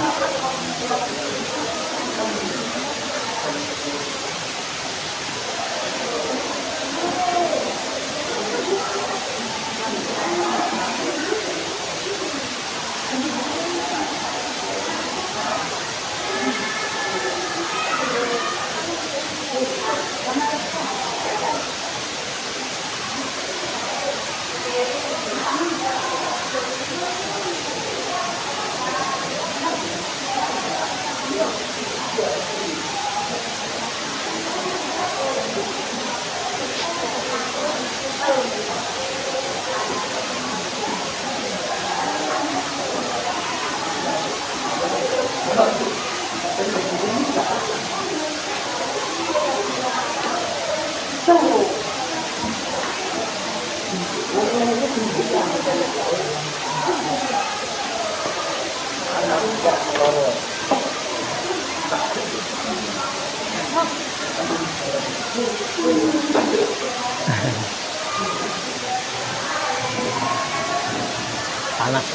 A: Panas.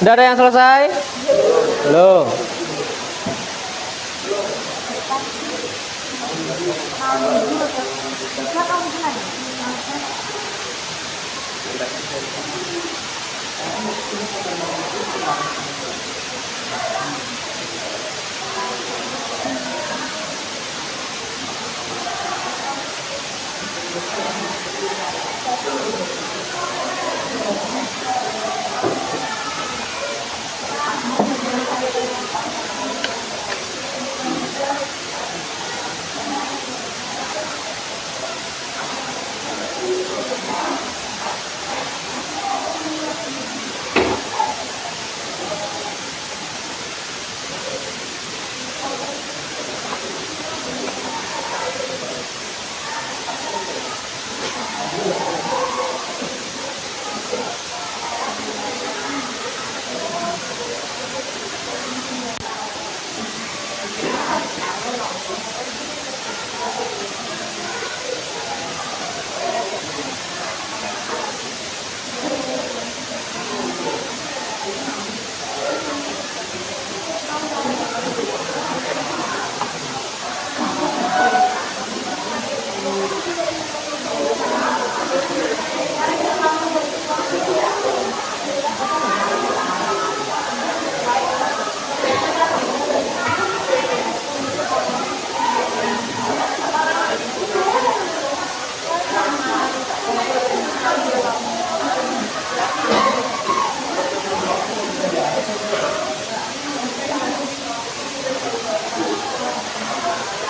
A: Sudah ada yang selesai? Belum.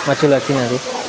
A: Maju lagi nanti.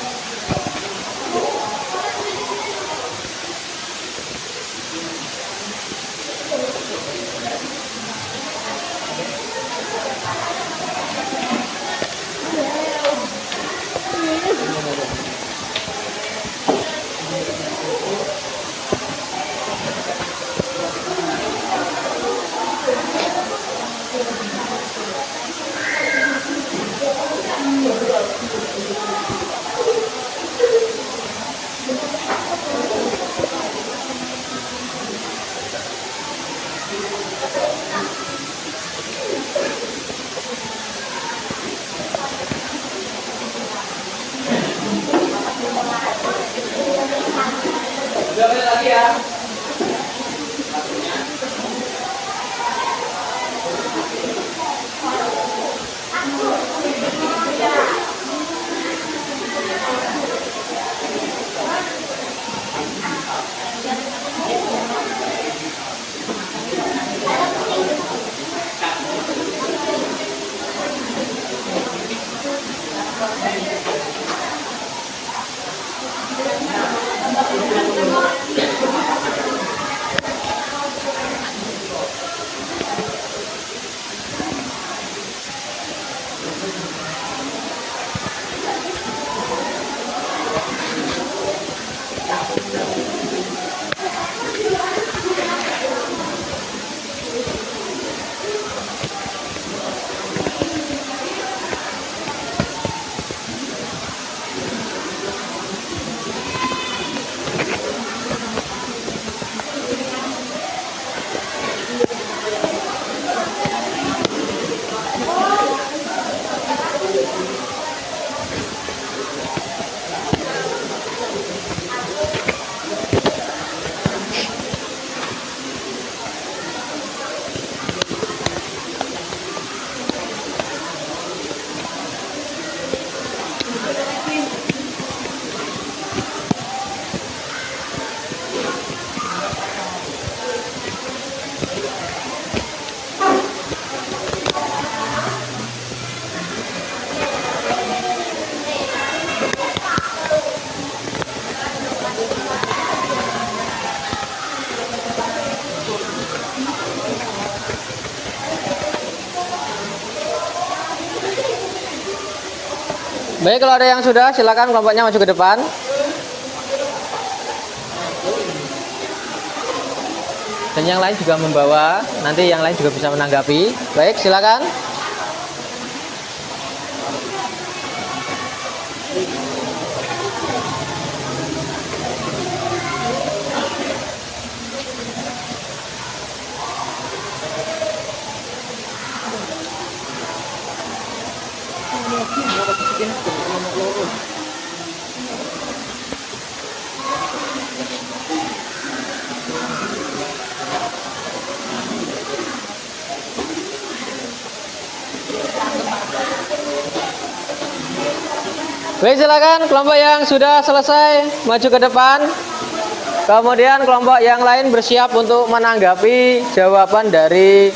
A: Baik, kalau ada yang sudah, silakan kelompoknya maju ke depan. Dan yang lain juga membawa, nanti yang lain juga bisa menanggapi. Baik, silakan. Baik, silakan kelompok yang sudah selesai maju ke depan. Kemudian kelompok yang lain bersiap untuk menanggapi jawaban dari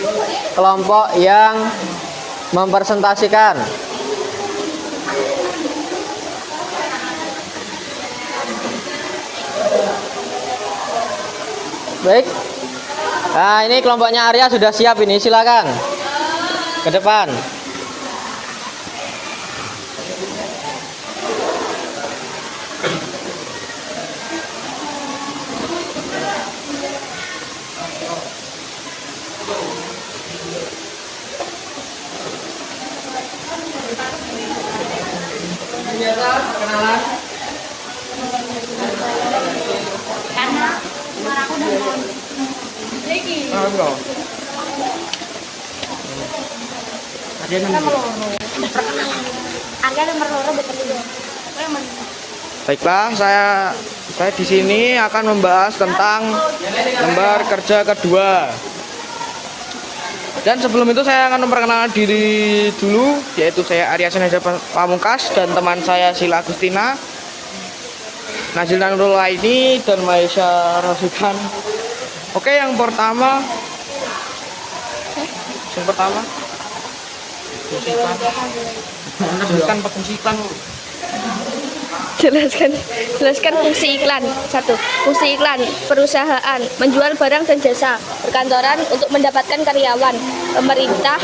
A: kelompok yang mempresentasikan. Baik. Nah, ini kelompoknya Arya sudah siap ini, silakan ke depan. Perkenalan.
D: Baiklah, saya di sini akan membahas tentang lembar kerja kedua. Dan sebelum itu saya akan memperkenalkan diri dulu, yaitu saya Arya Senaja Pamungkas dan teman saya Sila Agustina, Nazil Nurul Aini dan Maisha Rasukan. Oke, yang pertama fungsi iklan.
B: Jelaskan fungsi iklan. 1. Fungsi iklan perusahaan menjual barang dan jasa, perkantoran untuk mendapatkan karyawan, pemerintah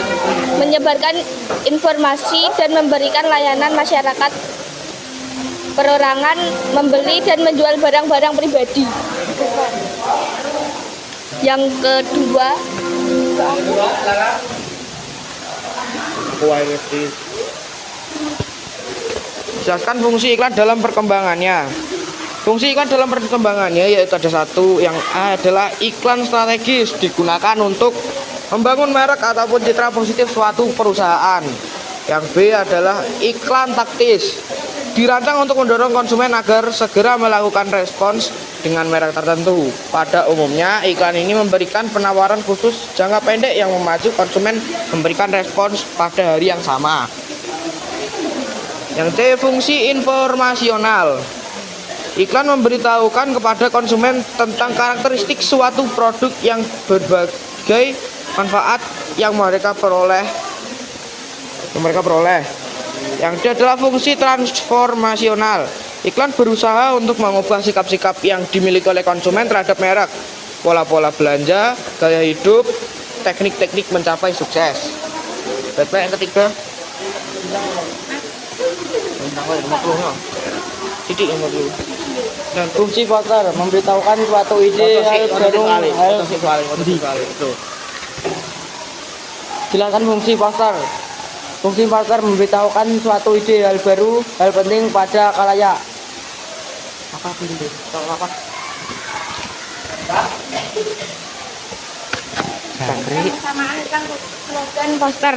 B: menyebarkan informasi dan memberikan layanan masyarakat, perorangan membeli dan menjual barang-barang pribadi. Yang kedua,
D: jelaskan fungsi iklan dalam perkembangannya. Fungsi iklan dalam perkembangannya yaitu ada satu, yang A adalah iklan strategis, digunakan untuk membangun merek ataupun citra positif suatu perusahaan. Yang B adalah iklan taktis, dirancang untuk mendorong konsumen agar segera melakukan respons dengan merek tertentu. Pada umumnya iklan ini memberikan penawaran khusus jangka pendek yang memacu konsumen memberikan respons pada hari yang sama. Yang C, fungsi informasional. Iklan memberitahukan kepada konsumen tentang karakteristik suatu produk yang berbagai manfaat yang mereka peroleh. Yang D adalah fungsi transformasional. Iklan berusaha untuk mengubah sikap-sikap yang dimiliki oleh konsumen terhadap merek, pola-pola belanja, gaya hidup, teknik-teknik mencapai sukses. Baik, yang ketiga.
A: Dan fungsi poster memberitahukan suatu ide baru. Silakan fungsi poster. Fungsi poster memberitahukan suatu ide hal baru, hal penting pada khalayak.
C: Persamaan iklan slogan poster.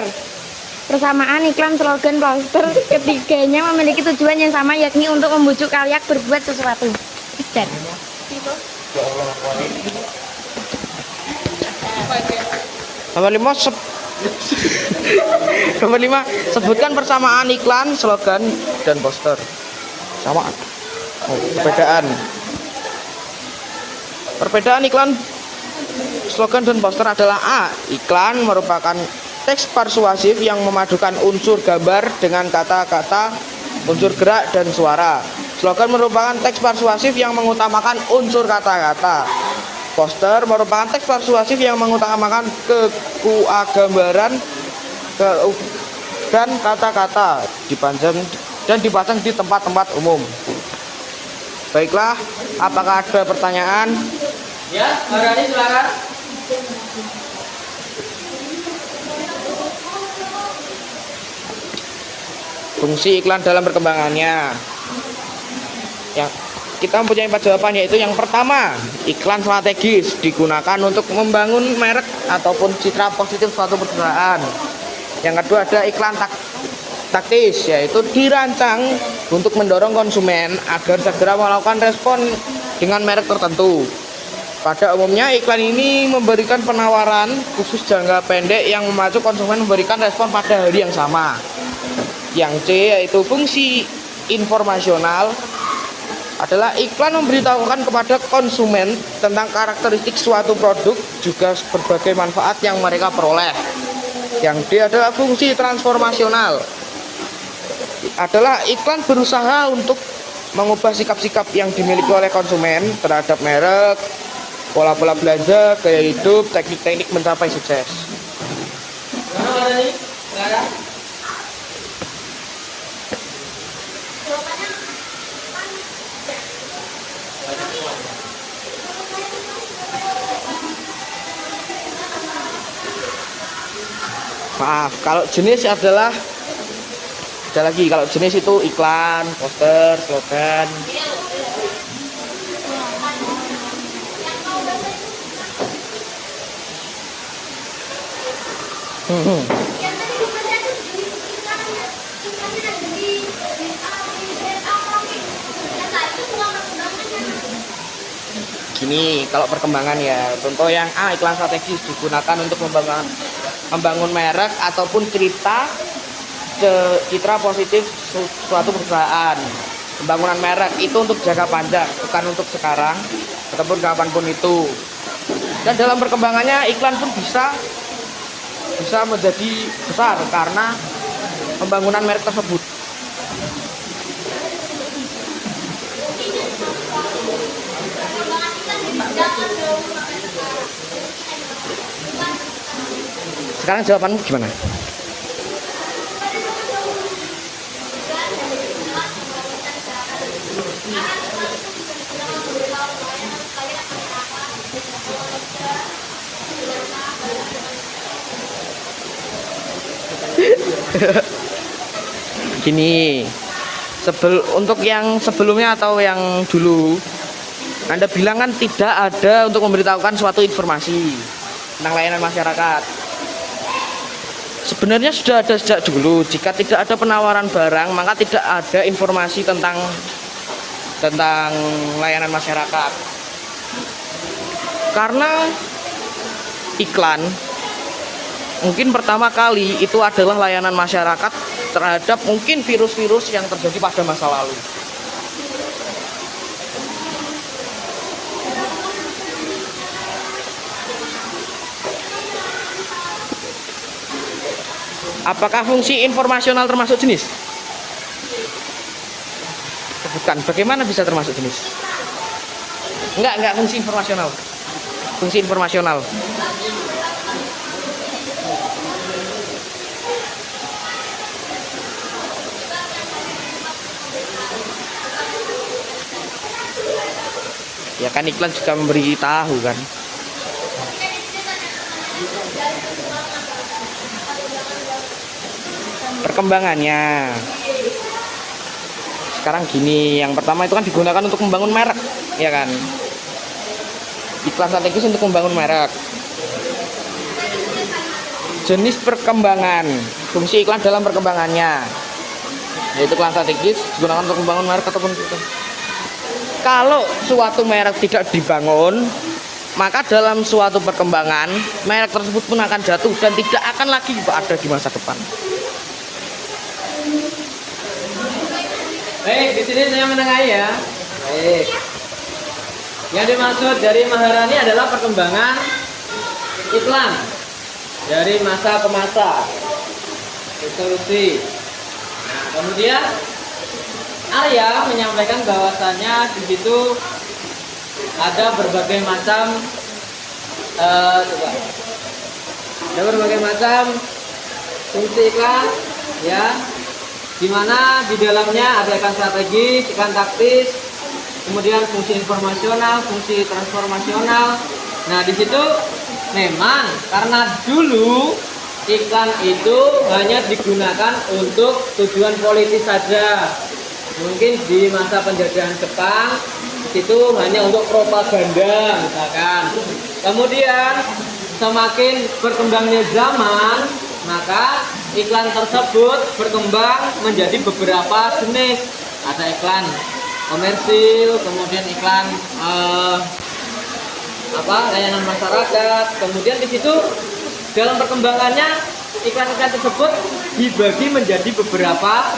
C: Persamaan iklan slogan poster ketiganya memiliki tujuan yang sama, yakni untuk membujuk khalayak berbuat sesuatu.
D: Nomor 5, sebutkan persamaan iklan, slogan, dan poster. Samaan. Perbedaan iklan, slogan, dan poster adalah A. Iklan merupakan teks persuasif yang memadukan unsur gambar dengan kata-kata, unsur gerak, dan suara. Slogan merupakan teks persuasif yang mengutamakan unsur kata-kata. Poster merupakan teks persuasif yang mengutamakan gambaran dan kata-kata. dan dipasang di tempat-tempat umum. Baiklah, apakah ada pertanyaan?
A: Ya, Maharani silakan.
D: Fungsi iklan dalam perkembangannya. Yang kita mempunyai 4 jawaban, yaitu yang pertama, iklan strategis digunakan untuk membangun merek ataupun citra positif suatu perusahaan. Yang kedua ada iklan taktis, yaitu dirancang untuk mendorong konsumen agar segera melakukan respon dengan merek tertentu. Pada umumnya iklan ini memberikan penawaran khusus jangka pendek yang memacu konsumen memberikan respon pada hari yang sama. Yang C yaitu fungsi informasional, adalah iklan memberitahukan kepada konsumen tentang karakteristik suatu produk, juga berbagai manfaat yang mereka peroleh. Yang D adalah fungsi transformasional, adalah iklan berusaha untuk mengubah sikap-sikap yang dimiliki oleh konsumen terhadap merek, pola-pola belanja, gaya hidup, teknik-teknik mencapai sukses. Maaf, kalau jenis adalah ada lagi. Kalau jenis itu iklan, poster, slogan. Gini, kalau perkembangan ya, contoh yang A, iklan strategis digunakan untuk membangun merek ataupun citra positif suatu perusahaan. Pembangunan merek itu untuk jangka panjang, bukan untuk sekarang ataupun kapanpun itu. Dan dalam perkembangannya iklan pun bisa menjadi besar karena pembangunan merek tersebut. Sekarang jawabanmu gimana? Gini, untuk yang sebelumnya atau yang dulu, Anda bilang kan tidak ada untuk memberitahukan suatu informasi tentang layanan masyarakat. Sebenarnya sudah ada sejak dulu. Jika tidak ada penawaran barang, maka tidak ada informasi tentang layanan masyarakat. Karena iklan mungkin pertama kali itu adalah layanan masyarakat terhadap mungkin virus-virus yang terjadi pada masa lalu. Apakah fungsi informasional termasuk jenis? Bukan. Bagaimana bisa termasuk jenis? Enggak fungsi informasional. Fungsi informasional. Ya kan iklan juga memberi tahu kan. Perkembangannya sekarang gini, yang pertama itu kan digunakan untuk membangun merek, ya kan, iklan strategis untuk membangun merek. Jenis perkembangan, fungsi iklan dalam perkembangannya, yaitu iklan strategis digunakan untuk membangun merek ataupun kalau suatu merek tidak dibangun, maka dalam suatu perkembangan merek tersebut pun akan jatuh dan tidak akan lagi ada di masa depan.
A: Baik, di sini saya menengahi ya. Baik. Yang dimaksud dari Maharani adalah perkembangan iklan dari masa ke masa. Evolusi. Nah, kemudian Arya menyampaikan bahwasannya di situ ada berbagai macam ada berbagai macam fungsi iklan, ya. di mana di dalamnya ada iklan strategis, iklan taktis, kemudian fungsi informasional, fungsi transformasional. Nah, di situ memang karena dulu iklan itu hanya digunakan untuk tujuan politis saja. Mungkin di masa penjajahan Jepang itu hanya untuk propaganda misalkan. Kemudian semakin berkembangnya zaman, maka iklan tersebut berkembang menjadi beberapa jenis. Ada iklan komersil, kemudian iklan layanan masyarakat. Kemudian di situ dalam perkembangannya iklan-iklan tersebut dibagi menjadi beberapa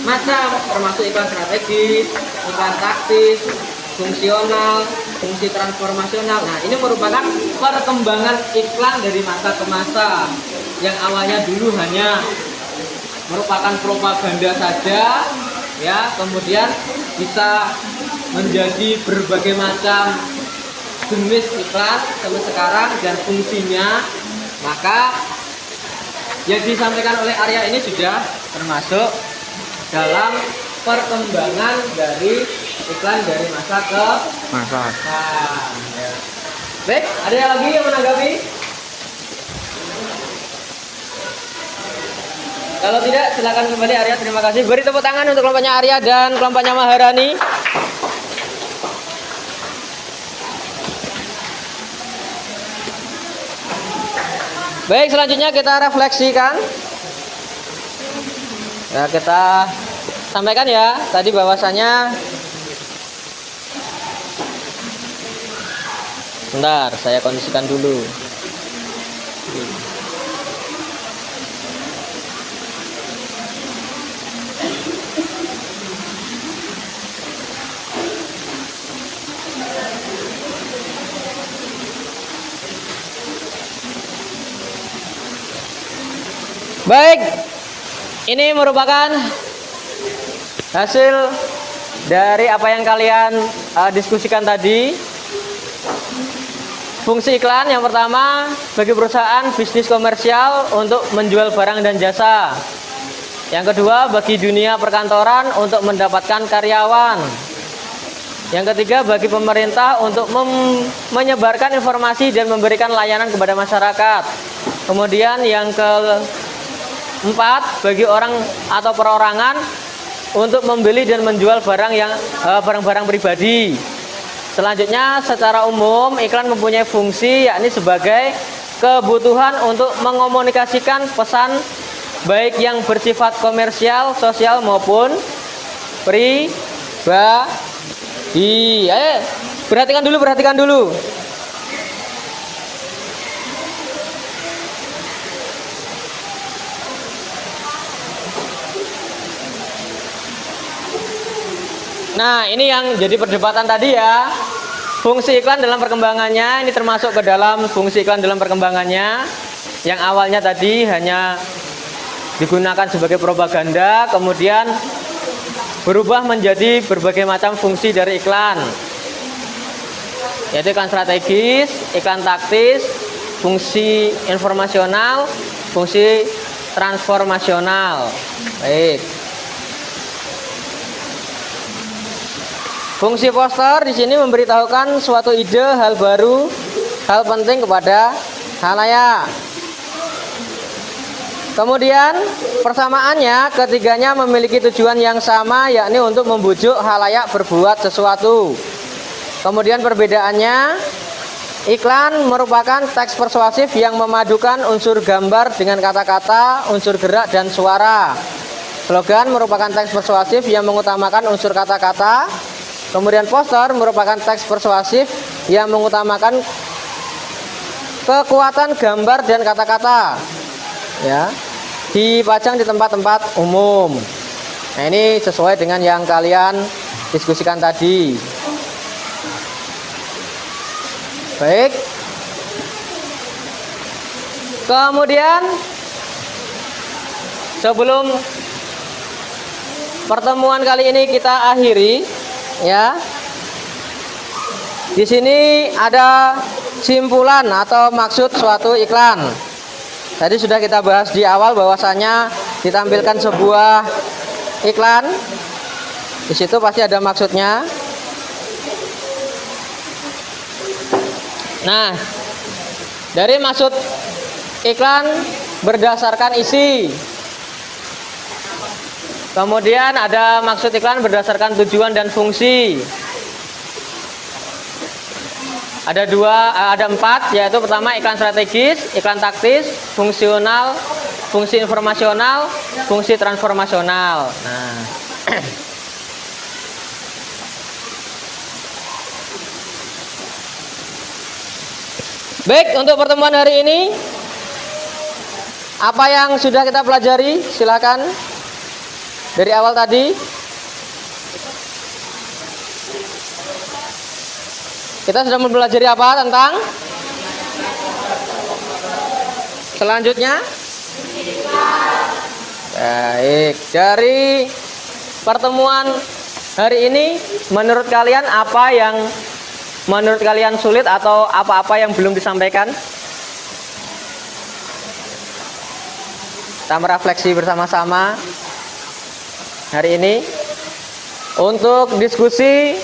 A: macam, termasuk iklan strategis, iklan taktis, fungsional, fungsi transformasional. Nah, ini merupakan perkembangan iklan dari masa ke masa. Yang awalnya dulu hanya merupakan propaganda saja, ya, kemudian bisa menjadi berbagai macam jenis iklan sampai sekarang dan fungsinya. Maka yang disampaikan oleh Arya ini sudah termasuk dalam perkembangan dari iklan dari masa ke
D: masa.
A: ya. Baik, ada yang lagi yang menanggapi? Kalau tidak, silakan kembali Arya. Terima kasih. Beri tepuk tangan untuk kelompoknya Arya dan kelompoknya Maharani. Baik, selanjutnya kita refleksikan. Ya, kita sampaikan ya tadi bahwasanya, bentar, saya kondisikan dulu. Baik, ini merupakan hasil dari apa yang kalian diskusikan tadi. Fungsi iklan yang pertama bagi perusahaan bisnis komersial untuk menjual barang dan jasa. Yang kedua bagi dunia perkantoran untuk mendapatkan karyawan. Yang ketiga bagi pemerintah untuk menyebarkan informasi dan memberikan layanan kepada masyarakat. Kemudian yang keempat bagi orang atau perorangan untuk membeli dan menjual barang-barang pribadi. Selanjutnya secara umum iklan mempunyai fungsi yakni sebagai kebutuhan untuk mengomunikasikan pesan baik yang bersifat komersial, sosial maupun pribadi. Ayo, perhatikan dulu. Nah, ini yang jadi perdebatan tadi ya. Fungsi iklan dalam perkembangannya, ini termasuk ke dalam fungsi iklan dalam perkembangannya. Yang awalnya tadi hanya digunakan sebagai propaganda, kemudian berubah menjadi berbagai macam fungsi dari iklan. Yaitu iklan strategis, iklan taktis, fungsi informasional, fungsi transformasional. Baik. Fungsi poster di sini memberitahukan suatu ide, hal baru, hal penting kepada khalayak. Kemudian persamaannya ketiganya memiliki tujuan yang sama, yakni untuk membujuk khalayak berbuat sesuatu. Kemudian perbedaannya, iklan merupakan teks persuasif yang memadukan unsur gambar dengan kata-kata, unsur gerak dan suara. Slogan merupakan teks persuasif yang mengutamakan unsur kata-kata. Kemudian poster merupakan teks persuasif yang mengutamakan kekuatan gambar dan kata-kata. Ya, dipajang di tempat-tempat umum. Nah, ini sesuai dengan yang kalian diskusikan tadi. Baik. Kemudian sebelum pertemuan kali ini kita akhiri, ya, di sini ada simpulan atau maksud suatu iklan. Tadi sudah kita bahas di awal bahwasanya ditampilkan sebuah iklan. Di situ pasti ada maksudnya. Nah, dari maksud iklan berdasarkan isi. Kemudian ada maksud iklan berdasarkan tujuan dan fungsi. Ada empat, yaitu pertama iklan strategis, iklan taktis, fungsional, fungsi informasional, fungsi transformasional. Nah, baik, untuk pertemuan hari ini, apa yang sudah kita pelajari? Silakan dari awal tadi. Kita sudah mempelajari apa tentang? Selanjutnya? Baik, dari pertemuan hari ini, menurut kalian apa yang menurut kalian sulit atau apa-apa yang belum disampaikan? Kita merefleksi bersama-sama hari ini. Untuk diskusi,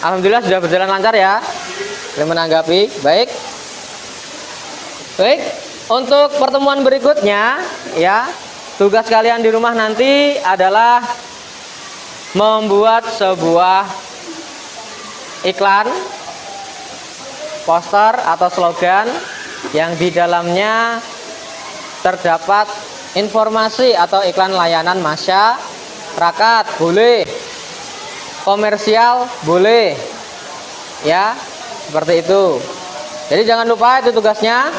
A: alhamdulillah sudah berjalan lancar ya. Boleh menanggapi, baik. Baik, untuk pertemuan berikutnya ya, tugas kalian di rumah nanti adalah membuat sebuah iklan, poster atau slogan yang di dalamnya terdapat informasi atau iklan layanan masyarakat, boleh. Komersial, boleh. Ya, seperti itu. Jadi jangan lupa itu tugasnya.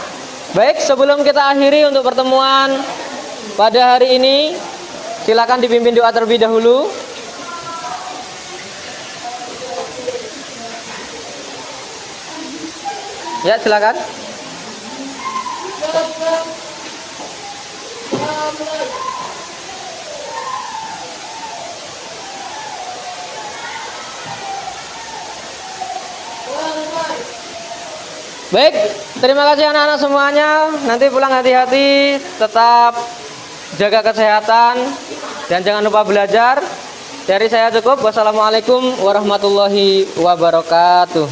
A: Baik, sebelum kita akhiri untuk pertemuan pada hari ini, silakan dipimpin doa terlebih dahulu. Ya, silakan. Baik, terima kasih anak-anak semuanya. Nanti pulang hati-hati, tetap jaga kesehatan dan jangan lupa belajar. Dari saya cukup. Wassalamualaikum warahmatullahi wabarakatuh.